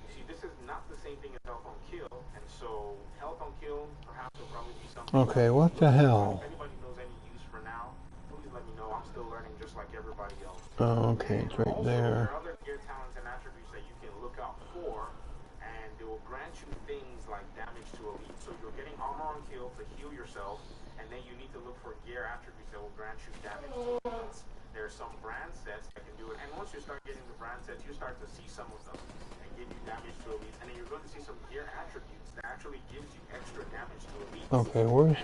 You see, this is not the same thing as health on kill, and so health on kill perhaps will probably be something. Okay, what the hell? If anybody knows any use for now, please let me know. I'm still learning just like everybody else. Oh, okay, it's right there. There are other gear talents and attributes that you can look out for, and they will grant you things like damage to elite. So you're getting armor on kill to heal yourself, and then you need to look for gear attributes that will grant you damage to elites. There's some brand sets that can do it, and once you start getting the brand sets, you start to see some of them and give you damage to elites, and then you're going to see some gear attributes that actually gives you extra damage to elites. Okay, where's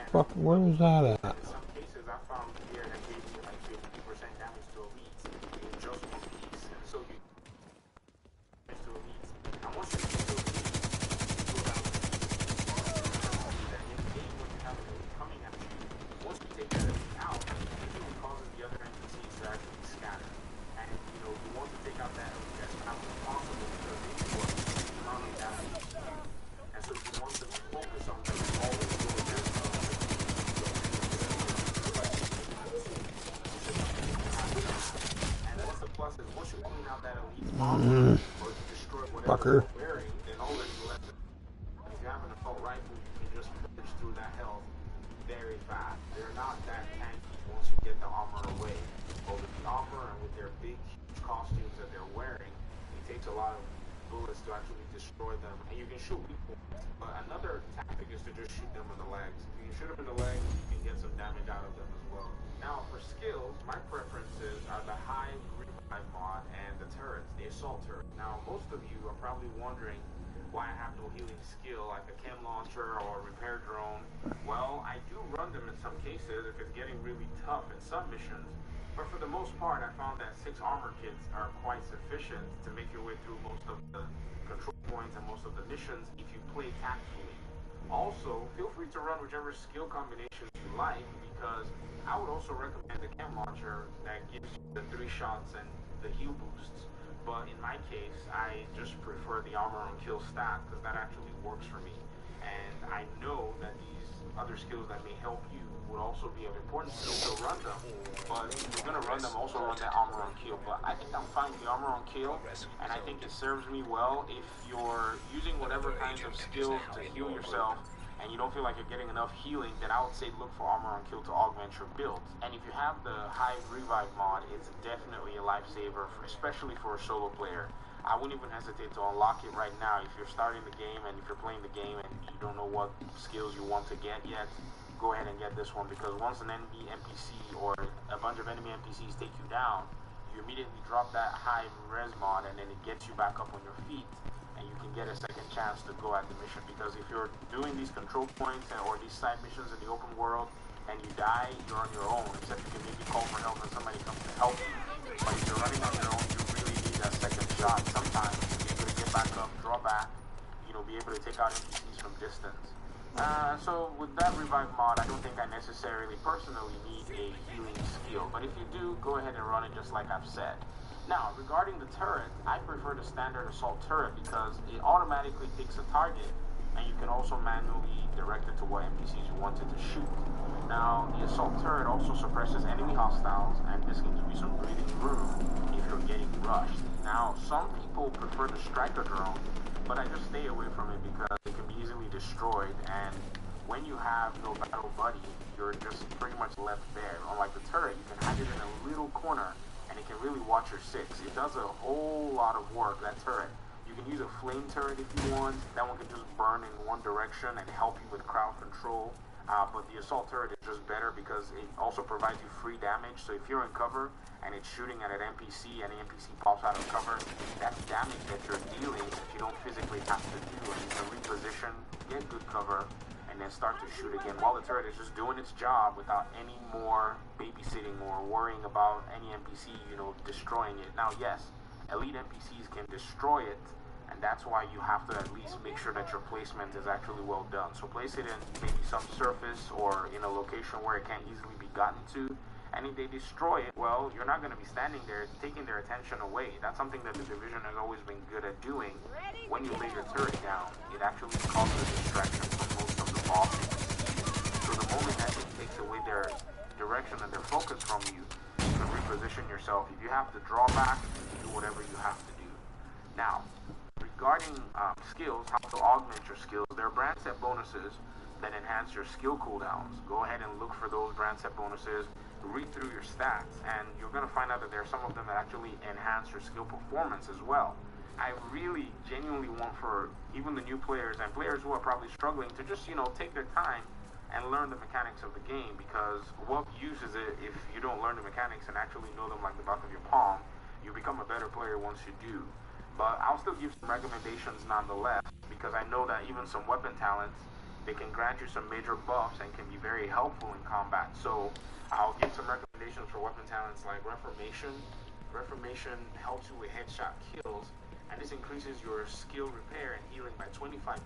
that at? In some cases, I found gear that gave you like 50% damage to elites in just one piece, and so you damage to elites. And once you get to elites, you go down that in game when you have an elite coming at you, once you take that elite out, it usually causes the other NPCs to actually scatter. And you know, you want to take out that elite as fast as possible because it was amount of damage. And so you want to focus on them always doing that. And that's the plus is once you clean out that elite armor or you destroy whatever they're wearing, then all that you left. If you have an assault rifle, you can just push through that health very fast. They're not that tanky once you get the armor away. But with the armor and with their big, huge costumes that they're wearing, it takes a lot of bullets to actually destroy them. And you can shoot people. But another tactic is to just shoot them in the legs. If you can shoot them in the legs, you can get some damage out of them as well. Now, for skills, my preferences are the high revive mod and the turrets, the assault turret. Now, most of you are probably wondering why I have no healing skill like a chem launcher or a repair drone. Well, I do run them in some cases if it's getting really tough in some missions. But for the most part, I found that 6 armor kits are quite sufficient to make your way through most of the control points and most of the missions if you play tactfully. Also, feel free to run whichever skill combinations you like, because I would also recommend the chem launcher that gives you the 3 shots and the heal boosts. But in my case, I just prefer the armor on kill stat because that actually works for me. And I know that these other skills that may help you would also be of importance to you, so run them. But if you're going to run them, also run that armor on kill. But I think I'm fine with the armor on kill, and I think it serves me well if you're using whatever kinds of skills to heal yourself, and you don't feel like you're getting enough healing, then I would say look for Armor on Kill to augment your build. And if you have the High Revive mod, it's definitely a lifesaver, especially for a solo player. I wouldn't even hesitate to unlock it right now. If you're starting the game and if you're playing the game and you don't know what skills you want to get yet, go ahead and get this one, because once an enemy NPC or a bunch of enemy NPCs take you down, you immediately drop that high res mod and then it gets you back up on your feet and you can get a second chance to go at the mission. Because if you're doing these control points or these side missions in the open world and you die, you're on your own, except you can maybe call for help and somebody comes to help you. But if you're running on your own, you really need that second shot sometimes to be able to get back up, draw back, you know, be able to take out NPCs from distance. So with that revive mod, I don't think I necessarily personally need a healing skill, but if you do, go ahead and run it just like I've said. Now, regarding the turret, I prefer the standard assault turret because it automatically picks a target, and you can also manually direct it to what NPCs you wanted to shoot. Now, the assault turret also suppresses enemy hostiles, and this can give you some breathing room if you're getting rushed. Now, some people prefer the striker drone, but I just stay away from it because it can be easily destroyed, and when you have no battle buddy, you're just pretty much left there. Unlike the turret, you can hide it in a little corner, and it can really watch your six. It does a whole lot of work, that turret. You can use a flame turret if you want. That one can just burn in one direction and help you with crowd control. But the assault turret is just better because it also provides you free damage. So if you're in cover and it's shooting at an NPC and the NPC pops out of cover, that's damage that you're dealing that you don't physically have to do. And you can reposition, get good cover, and then start to shoot again while the turret is just doing its job without any more babysitting or worrying about any NPC, you know, destroying it. Now, yes, elite NPCs can destroy it, and that's why you have to at least make sure that your placement is actually well done. So place it in maybe some surface or in a location where it can't easily be gotten to. And if they destroy it, well, you're not going to be standing there taking their attention away. That's something that the Division has always been good at doing. When you lay your turret down, it actually causes a distraction from most of the bosses. So the moment that it takes away their direction and their focus from you, you can reposition yourself. If you have to draw back, do whatever you have to do. Now, regarding skills, how to augment your skills, there are brand set bonuses that enhance your skill cooldowns. Go ahead and look for those brand set bonuses, read through your stats, and you're going to find out that there are some of them that actually enhance your skill performance as well. I really genuinely want for even the new players and players who are probably struggling to just, you know, take their time and learn the mechanics of the game, because what use is it if you don't learn the mechanics and actually know them like the back of your palm? You become a better player once you do. But I'll still give some recommendations nonetheless, because I know that even some weapon talents, they can grant you some major buffs and can be very helpful in combat. So I'll give some recommendations for weapon talents like Reformation. Reformation helps you with headshot kills, and this increases your skill repair and healing by 25%,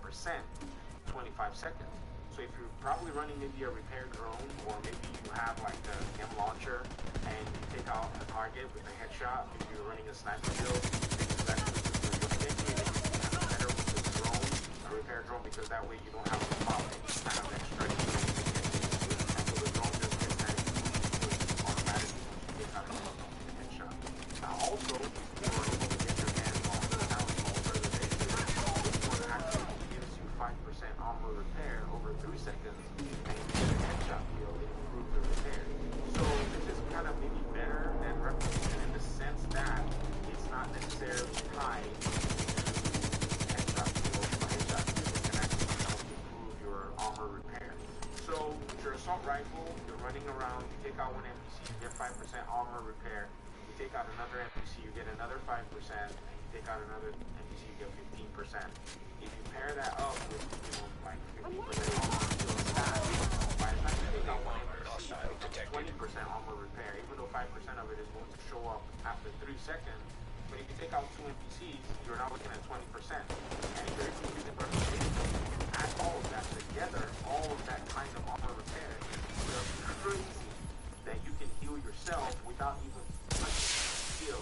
25 seconds. So if you're probably running maybe a repair drone, or maybe you have like the M launcher and you take out a target with a headshot, maybe you're running a sniper build, a repair drone, because that way you don't have to pop any kind of extra healing to get and so the drone just gets that automatically once you get out of the headshot. Now also, if you're able to get your hands on the talent authorization, this one actually gives you 5% armor repair over 3 seconds, and you get a headshot deal, it improves the repair. So this is kind of maybe better than Reformation in the sense that it's not necessarily tied to headshot deals, but headshot deals can actually help improve your armor repair. So with your assault rifle, you're running around, you take out one NPC, you get 5% armor repair. You take out another NPC, you get another 5%, and you take out another NPC, you get 15%. If you pair that up with, you know, like 50% armor to a stat, by the time you take out one NPC, you get 20% armor repair, even though 5% of it is going to show up after 3 seconds. But if you take out 2 NPCs, you're now looking at 20%. And if you're able to use it for add all of that together, all of that kind of armor repair, it's crazy that you can heal yourself without even touching the skill.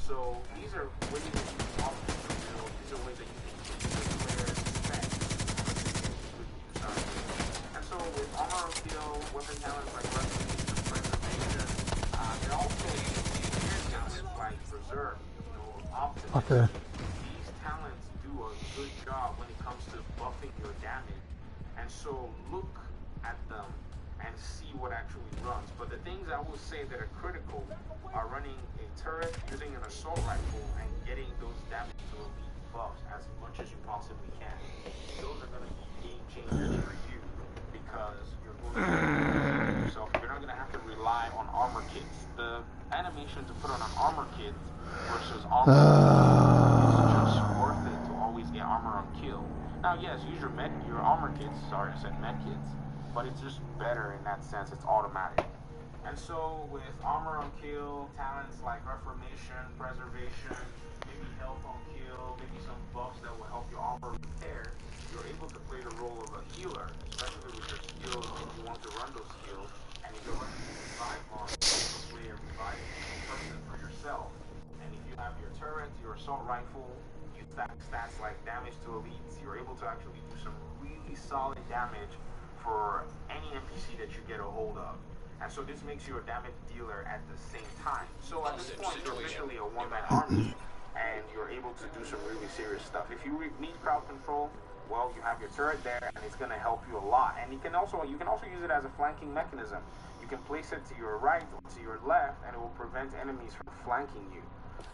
So these are ways that you can augment your build. These are ways that you can keep the player's effect. And so with armor on kill, weapon talents like Reformation, there are also talents like Preserve, you know, Optimus. Okay. These talents do do a good job when it comes to buffing your damage. And so look at them and see what actually runs. But the things I will say that are critical are running a turret, using an assault rifle, and getting those damage to elite buffs as much as you possibly can. Those are going to be game changers for you because you're going to be yourself. You're not going to have to rely on armor kits. The animation to put on an armor kit versus armor is just worth it to always get armor on kill. Now, yes, use your armor kits. Sorry, I said med kits. But it's just better in that sense. It's automatic. And so with armor on kill, talents like reformation, preservation, maybe health on kill, maybe some buffs that will help your armor repair, you're able to play the role of a healer, especially with your skills if you want to run those skills. And if you're running a revive mod, you can play a revive person for yourself. And if you have your turret, your assault rifle, you stack stats like damage to elites, you're able to actually do some really solid damage for any NPC that you get a hold of. And so this makes you a damage dealer at the same time. So at this point, you're officially a one-man army, and you're able to do some really serious stuff. If you need crowd control, well, you have your turret there, and it's going to help you a lot. And you can also use it as a flanking mechanism. You can place it to your right or to your left, and it will prevent enemies from flanking you.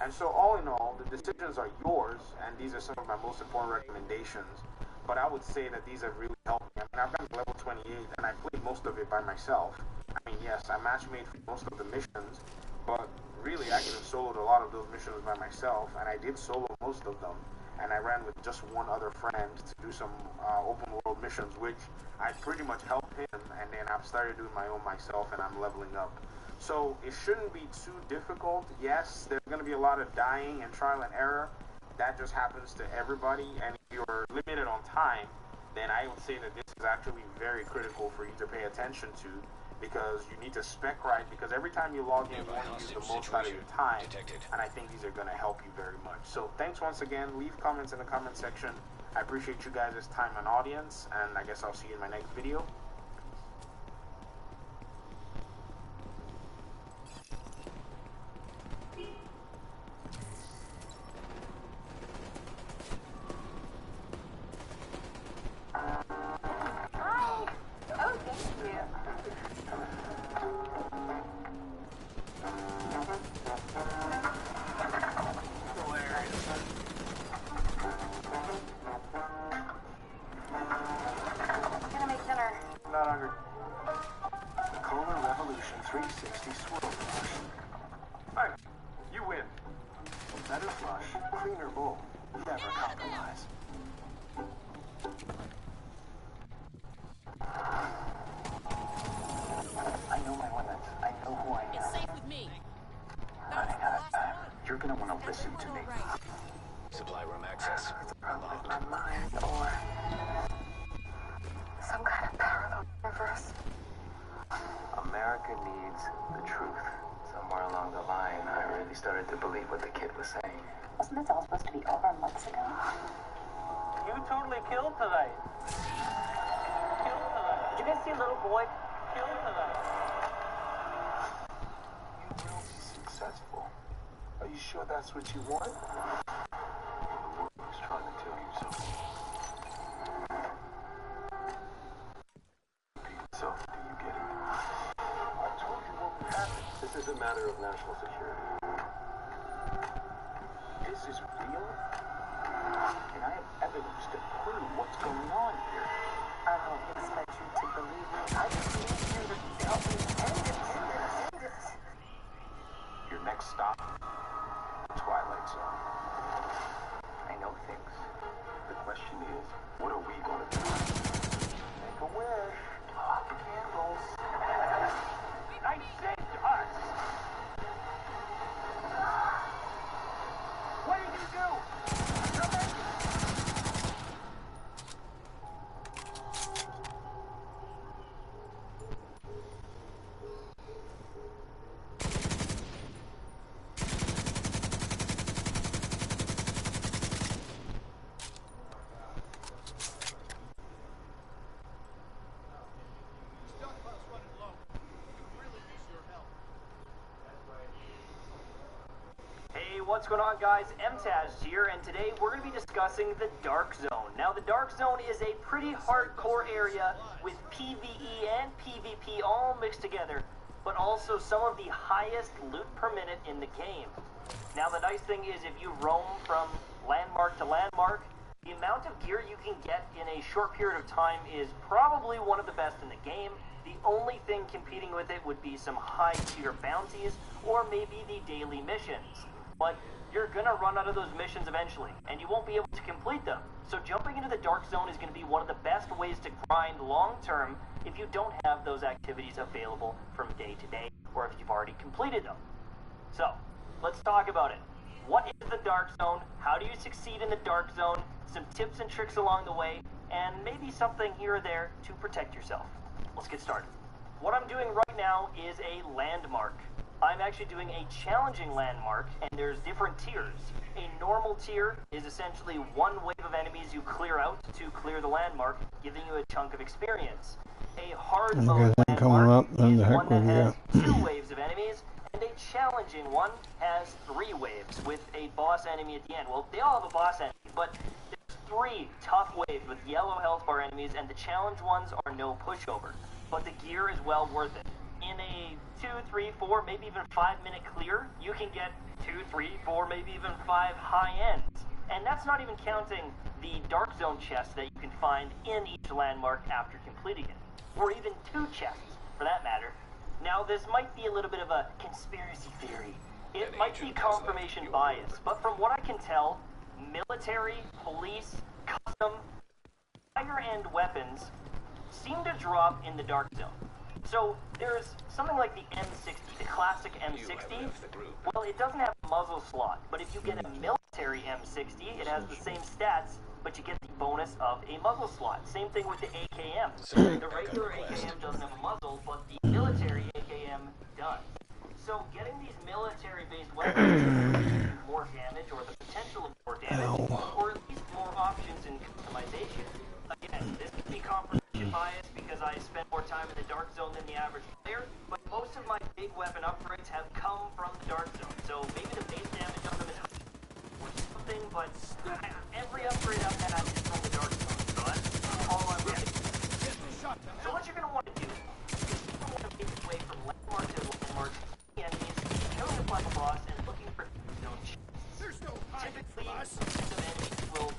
And so all in all, the decisions are yours, and these are some of my most important recommendations. But I would say that these have really helped me. I mean, I've been level 28, and I played most of it by myself. I mean, yes, I matchmade for most of the missions, but really, I could have soloed a lot of those missions by myself, and I did solo most of them. And I ran with just one other friend to do some open world missions, which I pretty much helped him, and then I've started doing my own myself, and I'm leveling up. So it shouldn't be too difficult. Yes, there's going to be a lot of dying and trial and error. That just happens to everybody, and if you're limited on time, then I would say that this is actually very critical for you to pay attention to, because you need to spec right, because every time you log in, you want to use the most out of your time, and I think these are going to help you very much. So thanks once again. Leave comments in the comment section. I appreciate you guys' time and audience, and I guess I'll see you in my next video. Not hungry. Cola Revolution 360 Swirl Flush. Hey, you win. Better flush, cleaner bowl. Never compromise. I know my limits. I know who I am. It's safe with me. Running out of time. You're gonna want to listen to me. Supply room access. It's a problem with my mind, or some kind of parallel universe. America needs the truth. Somewhere along the line, I really started to believe what the kid was saying. Wasn't this all supposed to be over months ago? You totally killed tonight. Did you guys see little boy killed tonight? You will be successful. Are you sure that's what you want? The world is trying to tell you something. So, do you get it? I told you what would happen. This is a matter of national security. This is real, and I have evidence to prove what's going on here. I don't expect you to believe me. I just need you to help me end this. Your next stop, Twilight Zone. I know things. The question is, what are we going to do? Make a wish. Pop the candles. I saved us! What did you do? what's going on, guys? MTaz here, and today we're going to be discussing the Dark Zone. Now, the Dark Zone is a pretty hardcore area with PvE and PvP all mixed together, but also some of the highest loot per minute in the game. Now, the nice thing is if you roam from landmark to landmark, the amount of gear you can get in a short period of time is probably one of the best in the game. The only thing competing with it would be some high-tier bounties or maybe the daily missions. But you're gonna run out of those missions eventually, and you won't be able to complete them. So jumping into the Dark Zone is gonna be one of the best ways to grind long-term if you don't have those activities available from day to day, or if you've already completed them. So, let's talk about it. What is the Dark Zone? How do you succeed in the Dark Zone? Some tips and tricks along the way, and maybe something here or there to protect yourself. Let's get started. What I'm doing right now is a landmark. I'm actually doing a challenging landmark, and there's different tiers. A normal tier is essentially one wave of enemies you clear out to clear the landmark, giving you a chunk of experience. A hard mode landmark is one that has 2 waves of enemies, and a challenging one has 3 waves with a boss enemy at the end. Well, they all have a boss enemy, but there's 3 tough waves with yellow health bar enemies, and the challenge ones are no pushover. But the gear is well worth it. In a 2, 3, 4, maybe even 5 minute clear, you can get 2, 3, 4, maybe even 5 high ends. And that's not even counting the Dark Zone chests that you can find in each landmark after completing it. Or even 2 chests, for that matter. Now, this might be a little bit of a conspiracy theory. It might be confirmation bias, but from what I can tell, military, police, custom, higher-end weapons seem to drop in the Dark Zone. So there's something like the M60, the classic M60. Well, it doesn't have a muzzle slot, but if you get a military M60, it has the same stats, but you get the bonus of a muzzle slot. Same thing with the AKM. The regular AKM doesn't have a muzzle, but the military AKM does. So getting these military-based weapons gives you more damage, or the potential of more damage, or at least more options in customization. Again, this could be confirmation bias because I spend more time in the Dark Zone than the average player, but most of my big weapon upgrades have come from the Dark Zone. So maybe the base damage on them is or something, but every upgrade I've had is from the Dark Zone. So that's all I'm getting. So what you're going to want to do is you're going to want to make your way from landmark to landmark, the enemies, killing the final boss, and looking for zone chests. Typically, some enemies will,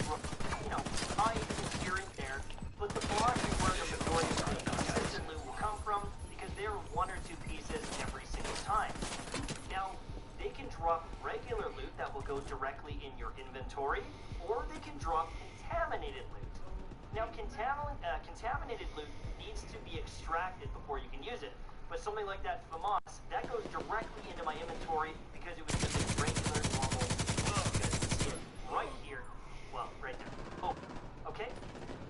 hide here and there, but the block is where the majority of the consistent loot will come from, because there are 1 or 2 pieces every single time. Now, they can drop regular loot that will go directly in your inventory, or they can drop contaminated loot. Now, contaminated loot needs to be extracted before you can use it, but something like that FAMAS, that goes directly into my inventory because it was just a regular, normal right here. Well, right there. Oh, okay.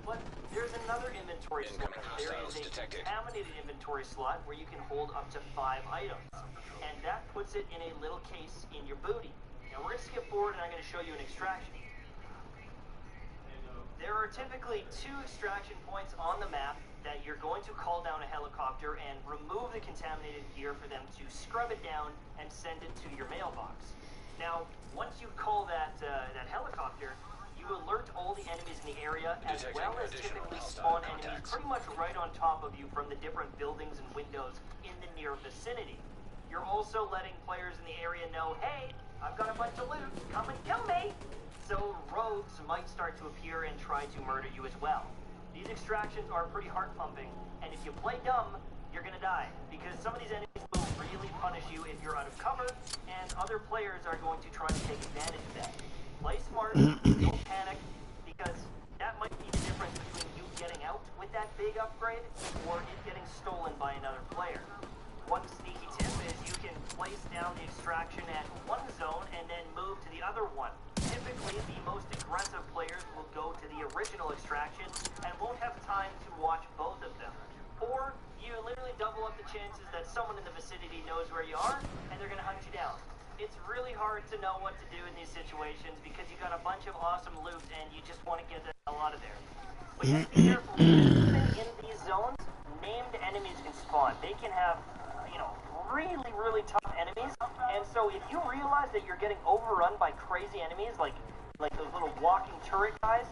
But there's another inventory slot. There is a contaminated inventory slot where you can hold up to 5 items. And that puts it in a little case in your booty. Now we're going to skip forward and I'm going to show you an extraction. There are typically 2 extraction points on the map that you're going to call down a helicopter and remove the contaminated gear for them to scrub it down and send it to your mailbox. Now, once you call that helicopter, you alert all the enemies in the area, as well as typically spawn enemies pretty much right on top of you from the different buildings and windows in the near vicinity. You're also letting players in the area know, hey, I've got a bunch of loot, come and kill me! So rogues might start to appear and try to murder you as well. These extractions are pretty heart-pumping, and if you play dumb, you're gonna die, because some of these enemies will really punish you if you're out of cover, and other players are going to try to take advantage of that. Play smart, don't panic, because that might be the difference between you getting out with that big upgrade or it getting stolen by another player. One sneaky tip is you can place down the extraction at one zone and then move to the other one. Typically, the most aggressive players will go to the original extraction and won't have time to watch both of them. Or you literally double up the chances that someone in the vicinity knows where you are and they're going to hunt you down. It's really hard to know what to do in these situations because you got a bunch of awesome loot and you just want to get the hell out of there. But you have to be careful. Even in these zones, named enemies can spawn. They can have, really, really tough enemies. And so if you realize that you're getting overrun by guys,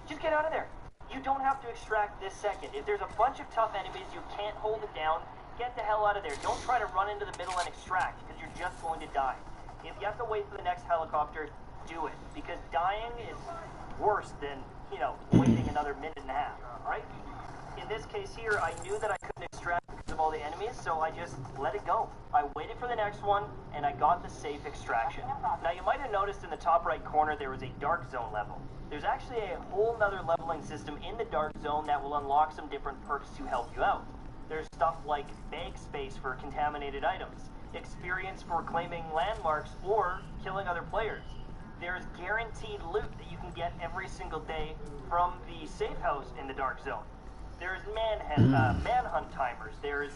just get out of there. You don't have to extract this second. If there's a bunch of tough enemies, you can't hold it down, get the hell out of there. Don't try to run into the middle and extract, because you're just going to die. If you have to wait for the next helicopter, do it, because dying is worse than, you know, waiting another minute and a half, right? In this case here, I knew that I couldn't extract because of all the enemies, so I just let it go. I waited for the next one, and I got the safe extraction. Now, you might have noticed in the top right corner there was a dark zone level. There's actually a whole nother leveling system in the dark zone that will unlock some different perks to help you out. There's stuff like bag space for contaminated items, experience for claiming landmarks or killing other players. There's guaranteed loot that you can get every single day from the safe house in the dark zone. There's manhunt timers. There's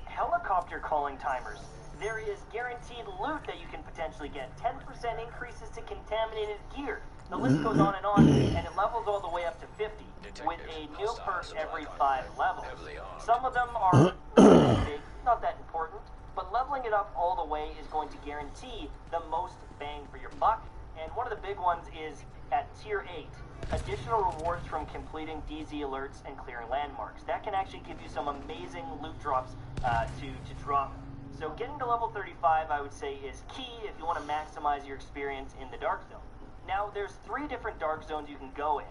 helicopter calling timers. There is guaranteed loot that you can potentially get. 10% increases to contaminated gear. The list goes on, and it levels all the way up to 50, with a new perk every 5 levels. Some of them are big, not that important, but leveling it up all the way is going to guarantee the most bang for your buck. And one of the big ones is at tier 8, additional rewards from completing DZ alerts and clearing landmarks. That can actually give you some amazing loot drops to drop. So getting to level 35, I would say, is key if you want to maximize your experience in the Dark Zone. Now, there's 3 different Dark Zones you can go in.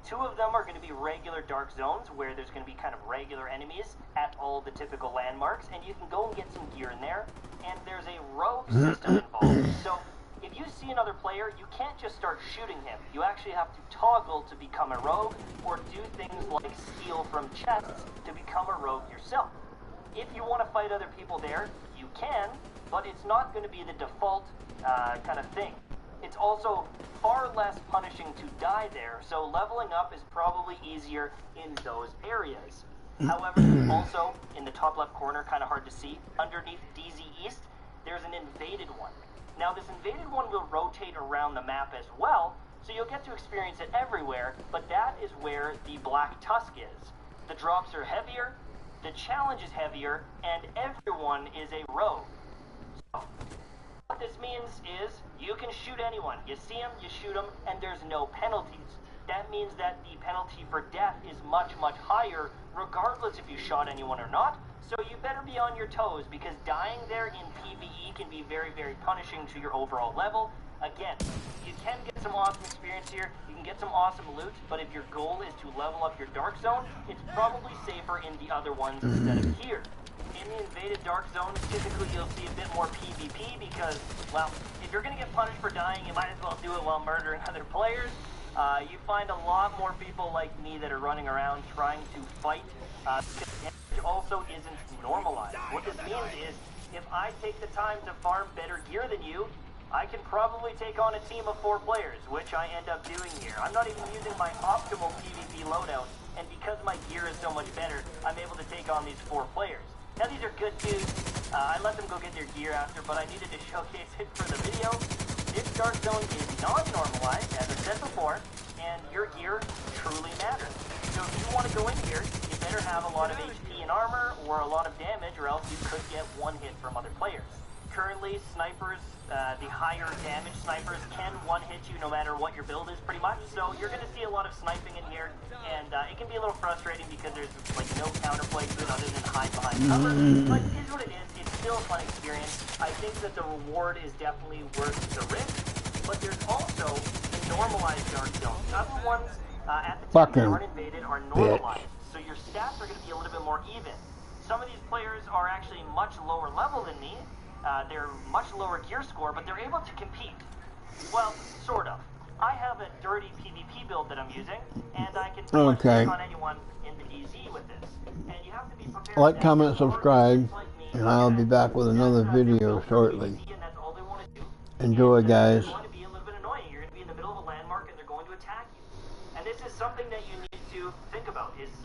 2 of them are going to be regular Dark Zones, where there's going to be kind of regular enemies at all the typical landmarks, and you can go and get some gear in there. And there's a rogue system involved. So if you see another player, you can't just start shooting him. You actually have to toggle to become a rogue, or do things like steal from chests to become a rogue yourself. If you want to fight other people there, you can, but it's not going to be the default kind of thing. It's also far less punishing to die there, so leveling up is probably easier in those areas. However, also, in the top left corner, kind of hard to see, underneath DZ East, there's an invaded one. Now, this invaded one will rotate around the map as well, so you'll get to experience it everywhere, but that is where the Black Tusk is. The drops are heavier, the challenge is heavier, and everyone is a rogue. So, what this means is you can shoot anyone. You see them, you shoot them, and there's no penalties. That means that the penalty for death is much, much higher, regardless if you shot anyone or not. So you better be on your toes, because dying there in PvE can be very, very punishing to your overall level. Again, you can get some awesome experience here, you can get some awesome loot, but if your goal is to level up your Dark Zone, it's probably safer in the other ones instead of here. In the invaded Dark Zone, typically you'll see a bit more PvP because, well, if you're going to get punished for dying, you might as well do it while murdering other players. You find a lot more people like me that are running around trying to fight, which also isn't normalized. What this means is, if I take the time to farm better gear than you, I can probably take on a team of 4 players, which I end up doing here. I'm not even using my optimal PvP loadout, and because my gear is so much better, I'm able to take on these 4 players. Now, these are good dudes. I let them go get their gear after, but I needed to showcase it for the video. This Dark Zone is not normalized, as I said before, and your gear truly matters. So if you want to go in here, you better have a lot of HP and armor, or a lot of damage, or else you could get one hit from other players. Currently, snipers, the higher damage snipers can one-hit you no matter what your build is, pretty much. So you're going to see a lot of sniping in here, and it can be a little frustrating because there's like no counterplay to it other than hide behind cover. But it is what it is. It's still a fun experience. I think that the reward is definitely worth the risk. But there's also the normalized Dark Zone. Other ones at the time that aren't invaded are normalized, so your stats are going to be a little bit more even. Some of these players are actually much lower level than me. They're much lower gear score, but they're able to compete. Well, sort of. I have a dirty PvP build that I'm using, and I can take on anyone in the DZ with this. And you have to be prepared. Like, comment, subscribe, and I'll be back with another video shortly. Enjoy, guys. You're going to be a little bit annoying. You're going to be in the middle of a landmark, and they're going to attack you. And this is something that you need to think about. Is